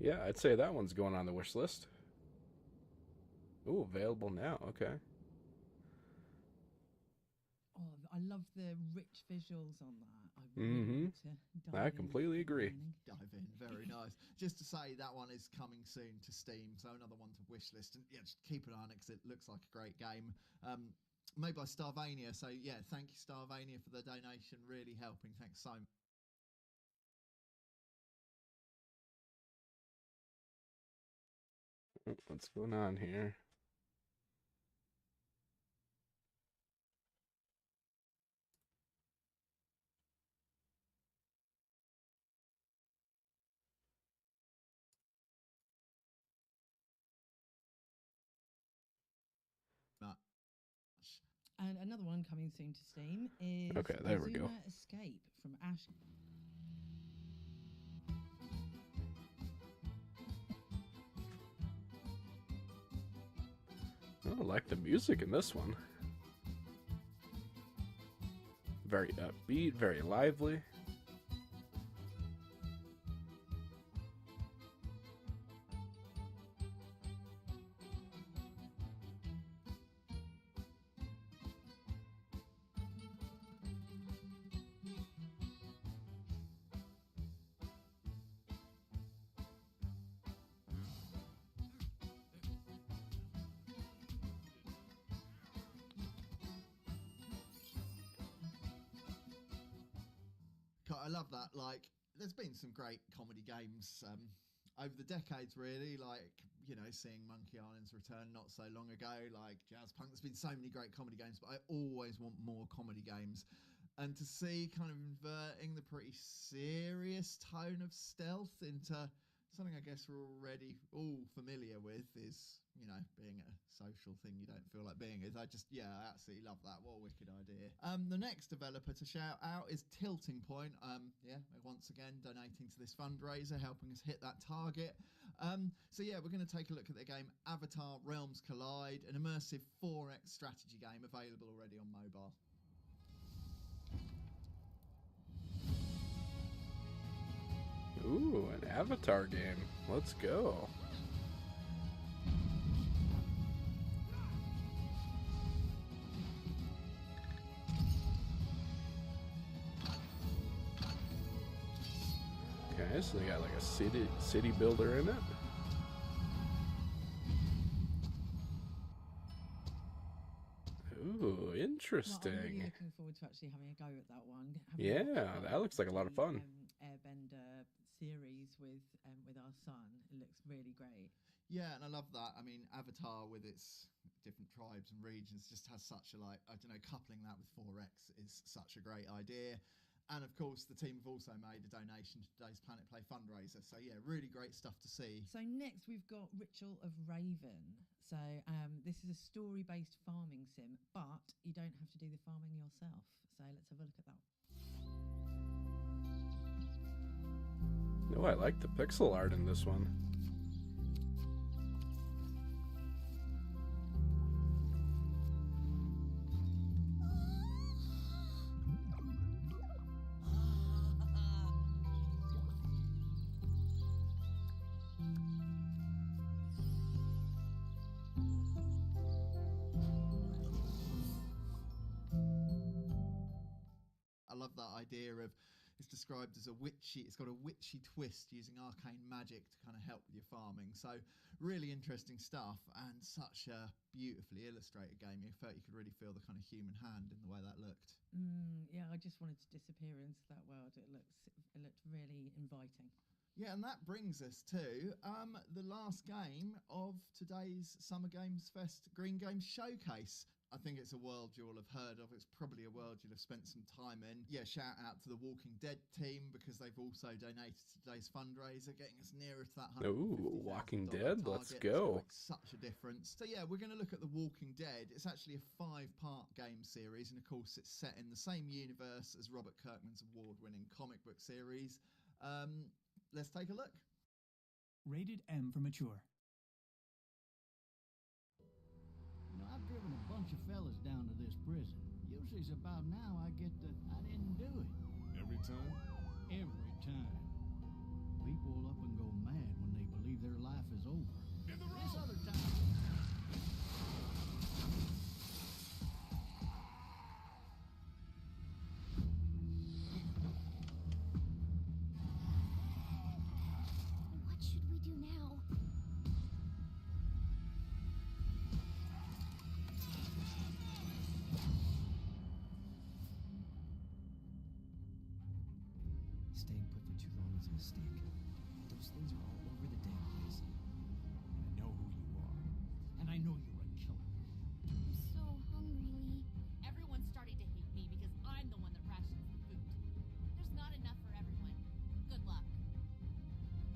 Speaker 1: Yeah, I'd say that one's going on the wish list. Ooh, available now. Okay.
Speaker 3: Oh, I love the rich visuals on that. I really want to dive
Speaker 1: I
Speaker 3: in
Speaker 1: completely agree.
Speaker 2: Dive in, very nice. Just to say that one is coming soon to Steam, so another one to wish list, and yeah, just keep an eye on it because it looks like a great game. Made by Starvania, so yeah, thank you Starvania for the donation, really helping. Thanks so much.
Speaker 1: What's going on here?
Speaker 3: And another one coming soon to Steam is
Speaker 1: Okay, there we go.
Speaker 3: Azuma Escape from Ash.
Speaker 1: Oh, I like the music in this one. Very upbeat, very lively.
Speaker 2: I love that. Like, there's been some great comedy games over the decades, really. Like, you know, seeing Monkey Island's return not so long ago, like Jazz Punk. There's been so many great comedy games, but I always want more comedy games. And to see kind of inverting the pretty serious tone of stealth into something I guess we're already all familiar with is, you know, being a social thing you don't feel like being is. I absolutely love that. What a wicked idea. The next developer to shout out is Tilting Point. Once again, donating to this fundraiser, helping us hit that target. So yeah, we're going to take a look at the game Avatar Realms Collide, an immersive 4X strategy game available already on mobile.
Speaker 1: Ooh, an Avatar game. Let's go. Okay, so they got like a city builder in it. Ooh, interesting.
Speaker 3: Well, I'm really looking forward to actually having a go at that one.
Speaker 1: Yeah, that looks like a lot of fun.
Speaker 3: Airbender series with our son. It looks really great.
Speaker 2: Yeah, and I love that. I mean, Avatar with its different tribes and regions just has such a, like, I don't know, coupling that with 4X is such a great idea. And of course, the team have also made a donation to today's Planet Play fundraiser. So yeah, really great stuff to see.
Speaker 3: So next we've got Ritual of Raven. So this is a story-based farming sim, but you don't have to do the farming yourself. So let's have a look at that.
Speaker 1: Oh, I like the pixel art in this one.
Speaker 2: I love that idea of, it's described as a witchy, it's got a witchy twist using arcane magic to kind of help with your farming. So really interesting stuff and such a beautifully illustrated game. You felt you could really feel the kind of human hand in the way that looked.
Speaker 3: Yeah, I just wanted to disappear into that world. It looked really inviting.
Speaker 2: Yeah, and that brings us to the last game of today's Summer Games Fest Green Games Showcase. I think it's a world you'll have heard of. It's probably a world you'll have spent some time in. Yeah, shout out to the Walking Dead team because they've also donated to today's fundraiser, getting us nearer to that $150,000
Speaker 1: Ooh, Walking Dead, let's
Speaker 2: target.
Speaker 1: go.
Speaker 2: It's gonna make such a difference. So yeah, we're going to look at The Walking Dead. It's actually a 5-part game series, and of course it's set in the same universe as Robert Kirkman's award-winning comic book series. Let's take a look.
Speaker 20: Rated M for mature.
Speaker 21: You know, I've driven a bunch of fellas down to this prison. Usually it's about now I get the, I didn't do it.
Speaker 5: Every time?
Speaker 21: Every time. People up and go mad when they believe their life is over. This other time.
Speaker 4: What should we do now?
Speaker 20: Staying put for too long is a mistake. Those things are all over the damn place. I know who you are.
Speaker 21: And I know you're a killer.
Speaker 4: I'm so hungry, Lee. Everyone's starting to hate me because I'm the one that rations the food. There's not enough for everyone. Good luck.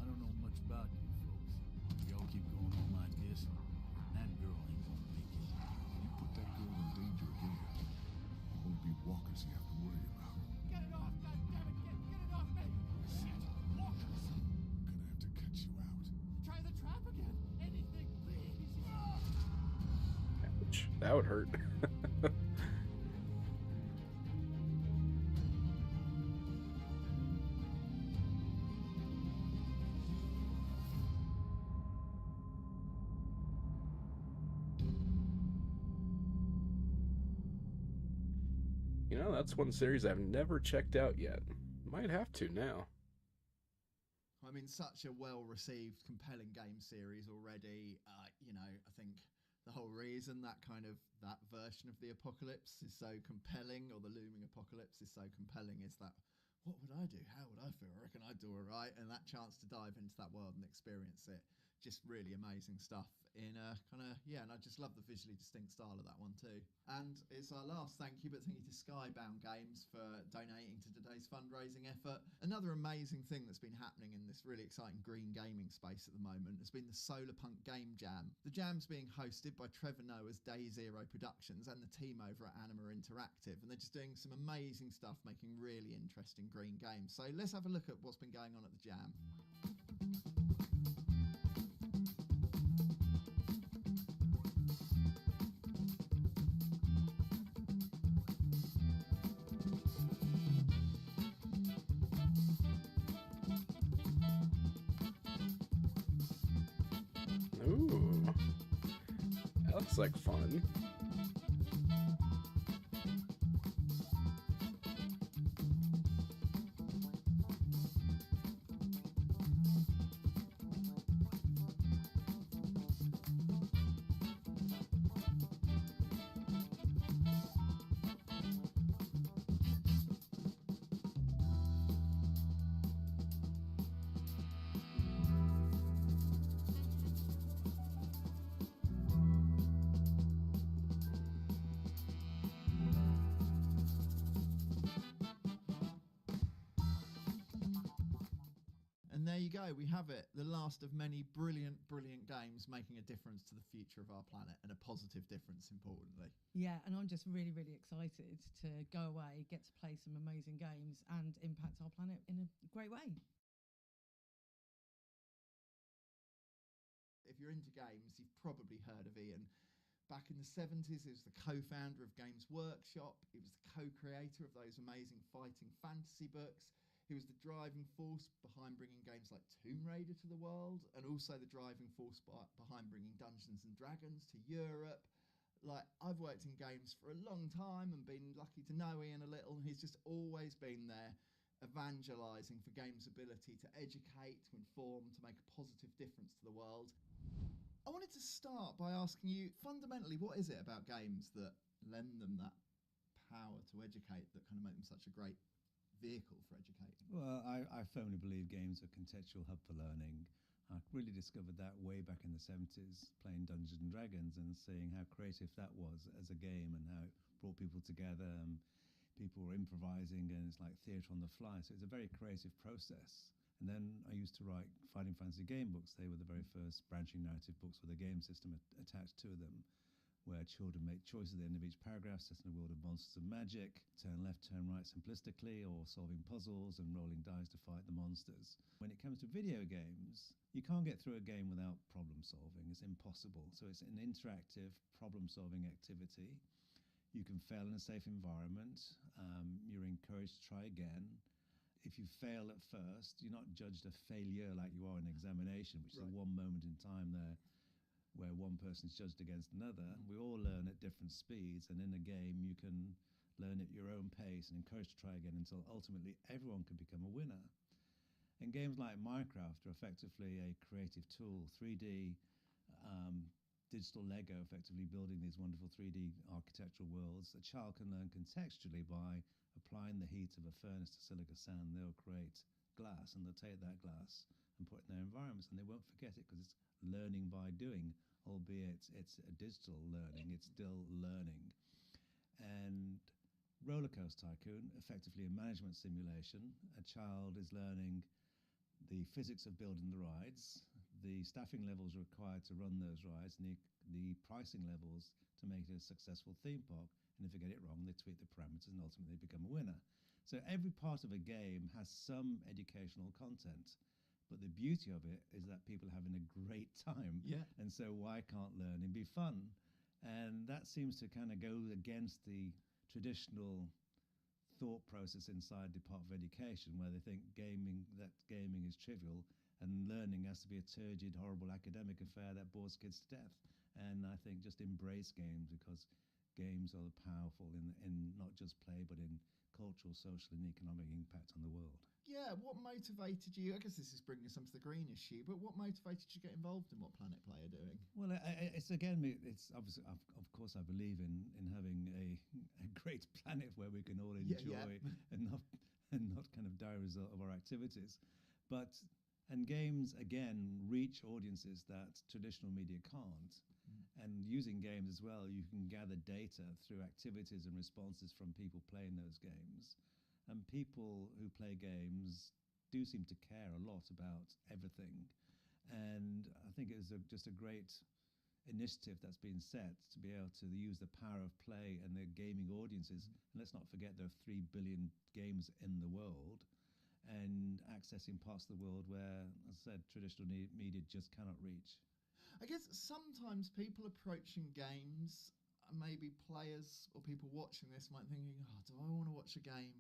Speaker 21: I don't know much about you folks. Y'all keep going on like this, that girl ain't gonna make it.
Speaker 11: You put that girl in danger again. There won't be walkers you have to worry about.
Speaker 16: Get it off, goddammit! Get it off me! Shit! Walkers!
Speaker 11: Gonna have to cut you out.
Speaker 16: Try the trap again! Anything, please!
Speaker 1: Ouch, that would hurt. You know, that's one series I've never checked out yet. Might have to now.
Speaker 2: I mean, such a well-received, compelling game series already. You know, I think the whole reason that version of the apocalypse is so compelling, or the looming apocalypse is so compelling, is that what would I do? How would I feel? I reckon I'd do all right. And that chance to dive into that world and experience it, just really amazing stuff. In a kind of, yeah, and I just love the visually distinct style of that one too. And it's our last thank you, but thank you to Skybound Games for donating to today's fundraising effort. Another amazing thing that's been happening in this really exciting green gaming space at the moment has been the Solarpunk Game Jam. The jam's being hosted by Trevor Noah's Day Zero Productions and the team over at Anima Interactive, and they're just doing some amazing stuff, making really interesting green games. So let's have a look at what's been going on at the jam.
Speaker 1: Sounds like fun.
Speaker 2: And there you go, we have it, the last of many brilliant, brilliant games making a difference to the future of our planet, and a positive difference, importantly.
Speaker 3: Yeah, and I'm just really, really excited to go away, get to play some amazing games, and impact our planet in a great way.
Speaker 2: If you're into games, you've probably heard of Ian. Back in the 70s, he was the co-founder of Games Workshop. He was the co-creator of those amazing fighting fantasy books. He was the driving force behind bringing games like Tomb Raider to the world, and also the driving force behind bringing Dungeons and Dragons to Europe. Like, I've worked in games for a long time and been lucky to know Ian a little, and he's just always been there evangelising for games' ability to educate, to inform, to make a positive difference to the world. I wanted to start by asking you, fundamentally, what is it about games that lend them that power to educate, that kind of make them such a great vehicle for educating?
Speaker 6: Well, I firmly believe games are a contextual hub for learning. I really discovered that way back in the 70s, playing Dungeons and Dragons and seeing how creative that was as a game, and how it brought people together, and people were improvising, and it's like theatre on the fly. So it's a very creative process. And then I used to write Fighting Fantasy game books. They were the very first branching narrative books with a game system attached to them, where children make choices at the end of each paragraph, set in a world of monsters and magic, turn left, turn right simplistically, or solving puzzles and rolling dice to fight the monsters. When it comes to video games, you can't get through a game without problem solving. It's impossible. So it's an interactive problem solving activity. You can fail in a safe environment. You're encouraged to try again. If you fail at first, you're not judged a failure like you are in an examination, which is one moment in time there where one person's judged against another. We all learn at different speeds, and in a game you can learn at your own pace and encouraged to try again until ultimately everyone can become a winner. And games like Minecraft are effectively a creative tool, 3D digital Lego, effectively building these wonderful 3D architectural worlds. A child can learn contextually by applying the heat of a furnace to silica sand. They'll create glass, and they'll take that glass and put it in their environments, and they won't forget it because it's learning by doing, albeit it's a digital learning, it's still learning. And Roller Coaster Tycoon, effectively a management simulation. A child is learning the physics of building the rides, the staffing levels required to run those rides, and the pricing levels to make it a successful theme park. And if they get it wrong, they tweak the parameters and ultimately become a winner. So every part of a game has some educational content. But the beauty of it is that people are having a great time.
Speaker 2: Yeah.
Speaker 6: And so why can't learning be fun? And that seems to kind of go against the traditional thought process inside the Department of Education, where they think gaming is trivial and learning has to be a turgid, horrible academic affair that bores kids to death. And I think just embrace games, because games are powerful in not just play, but in cultural, social, and economic impact on the world.
Speaker 2: Yeah, what motivated you? I guess this is bringing us on to the green issue, but what motivated you to get involved in what PlanetPlay are doing?
Speaker 6: Well, it's obviously, of course, I believe in having a great planet where we can all enjoy and not kind of die as a result of our activities. And games, again, reach audiences that traditional media can't. And using games as well, you can gather data through activities and responses from people playing those games. And people who play games do seem to care a lot about everything. And I think it was just a great initiative that's been set to be able to use the power of play and the gaming audiences. And let's not forget there are 3 billion games in the world, and accessing parts of the world where, as I said, traditional media just cannot reach.
Speaker 2: I guess sometimes people approaching games, maybe players or people watching this might think, oh, do I want to watch a game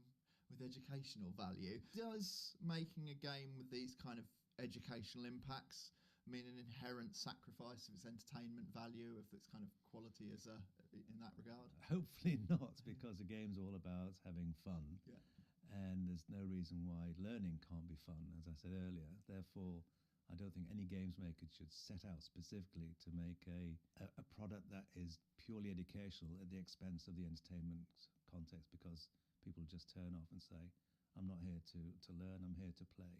Speaker 2: with educational value? Does making a game with these kind of educational impacts mean an inherent sacrifice of its entertainment value, if its kind of quality as in that regard?
Speaker 6: Hopefully not, because the game's all about having fun.
Speaker 2: Yeah.
Speaker 6: And there's no reason why learning can't be fun, as I said earlier. Therefore, I don't think any games maker should set out specifically to make a product that is purely educational at the expense of the entertainment context, because people just turn off and say, I'm not here to learn, I'm here to play.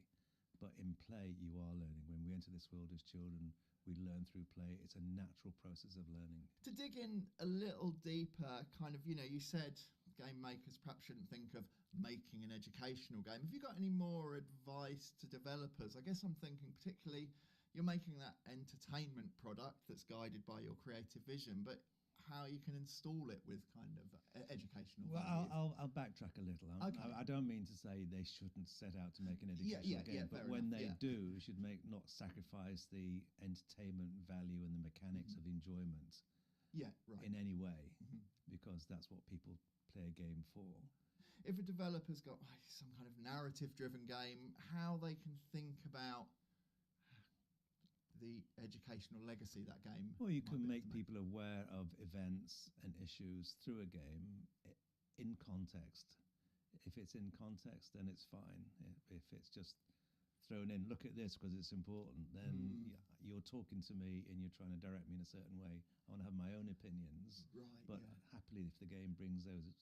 Speaker 6: But in play, you are learning. When we enter this world as children, we learn through play. It's a natural process of learning.
Speaker 2: To dig in a little deeper, kind of, you know, you said game makers perhaps shouldn't think of making an educational game. Have you got any more advice to developers? I guess I'm thinking particularly you're making that entertainment product that's guided by your creative vision, but how you can install it with kind of educational value.
Speaker 6: I'll backtrack a little.
Speaker 2: Okay.
Speaker 6: I don't mean to say they shouldn't set out to make an educational game, but when they do, should not sacrifice the entertainment value and the mechanics of enjoyment in any way, because that's what people play a game for.
Speaker 2: If a developer's got some kind of narrative-driven game, how they can think about the educational legacy that game.
Speaker 6: Well, you can make people aware of events and issues through a game in context. If it's in context, then it's fine. If it's just thrown in, look at this because it's important, then you're talking to me and you're trying to direct me in a certain way. I want to have my own opinions.
Speaker 2: Right.
Speaker 6: But happily, if the game brings those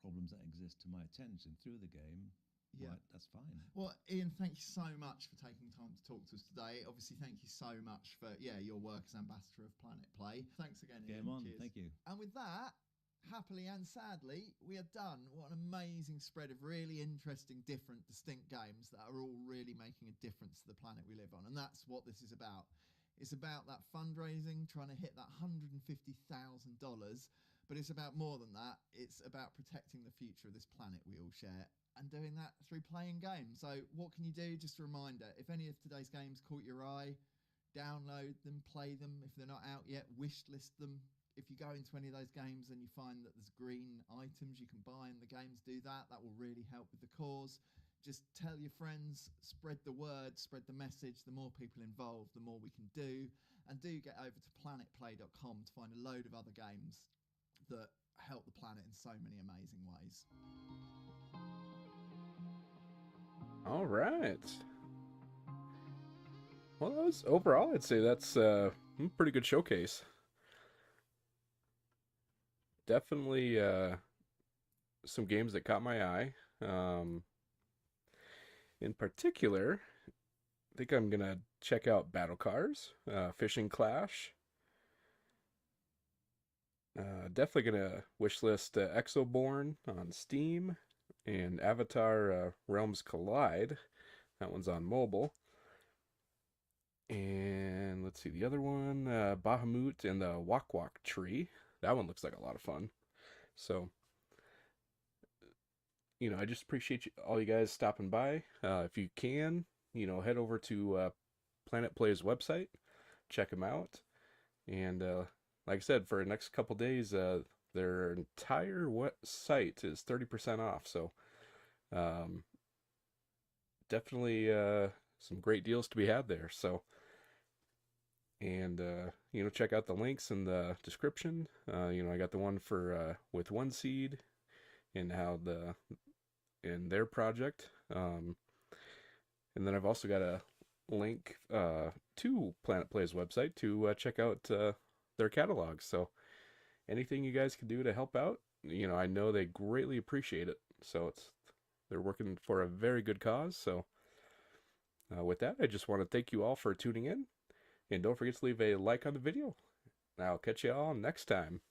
Speaker 6: problems that exist to my attention through the game, right, that's fine.
Speaker 2: Well, Ian, thank you so much for taking time to talk to us today. Obviously, thank you so much for your work as ambassador of PlanetPlay. Thanks again, Ian.
Speaker 6: Game on.
Speaker 2: Cheers.
Speaker 6: Thank you.
Speaker 2: And with that, happily and sadly, we are done. What an amazing spread of really interesting, different, distinct games that are all really making a difference to the planet we live on. And that's what this is about. It's about that fundraising, trying to hit that $150,000. But it's about more than that. It's about protecting the future of this planet we all share, and doing that through playing games. So what can you do? Just a reminder, if any of today's games caught your eye, download them, play them. If they're not out yet, wish list them. If you go into any of those games and you find that there's green items you can buy in the games, do that. That will really help with the cause. Just tell your friends, spread the word, spread the message. The more people involved, the more we can do. And do get over to planetplay.com to find a load of other games that help the planet in so many amazing ways.
Speaker 1: All right. Well, that was overall, I'd say that's a pretty good showcase. Definitely some games that caught my eye. In particular, I think I'm going to check out Battle Cars, Fishing Clash. Definitely going to wishlist Exoborn on Steam. And Avatar Realms Collide. That one's on mobile. And let's see, the other one, Bahamut and the Wak Wak Tree. That one looks like a lot of fun. So, you know, I just appreciate all you guys stopping by. If you can, you know, head over to PlanetPlay's website. Check them out. And like I said, for the next couple days, their entire site is 30% off. So definitely some great deals to be had there. So, and you know, check out the links in the description. You know, I got the one for with One Seed and how in their project. And then I've also got a link to PlanetPlay's website to check out their catalog. So anything you guys can do to help out, you know, I know they greatly appreciate it. So they're working for a very good cause. So with that, I just want to thank you all for tuning in. And don't forget to leave a like on the video. I'll catch you all next time.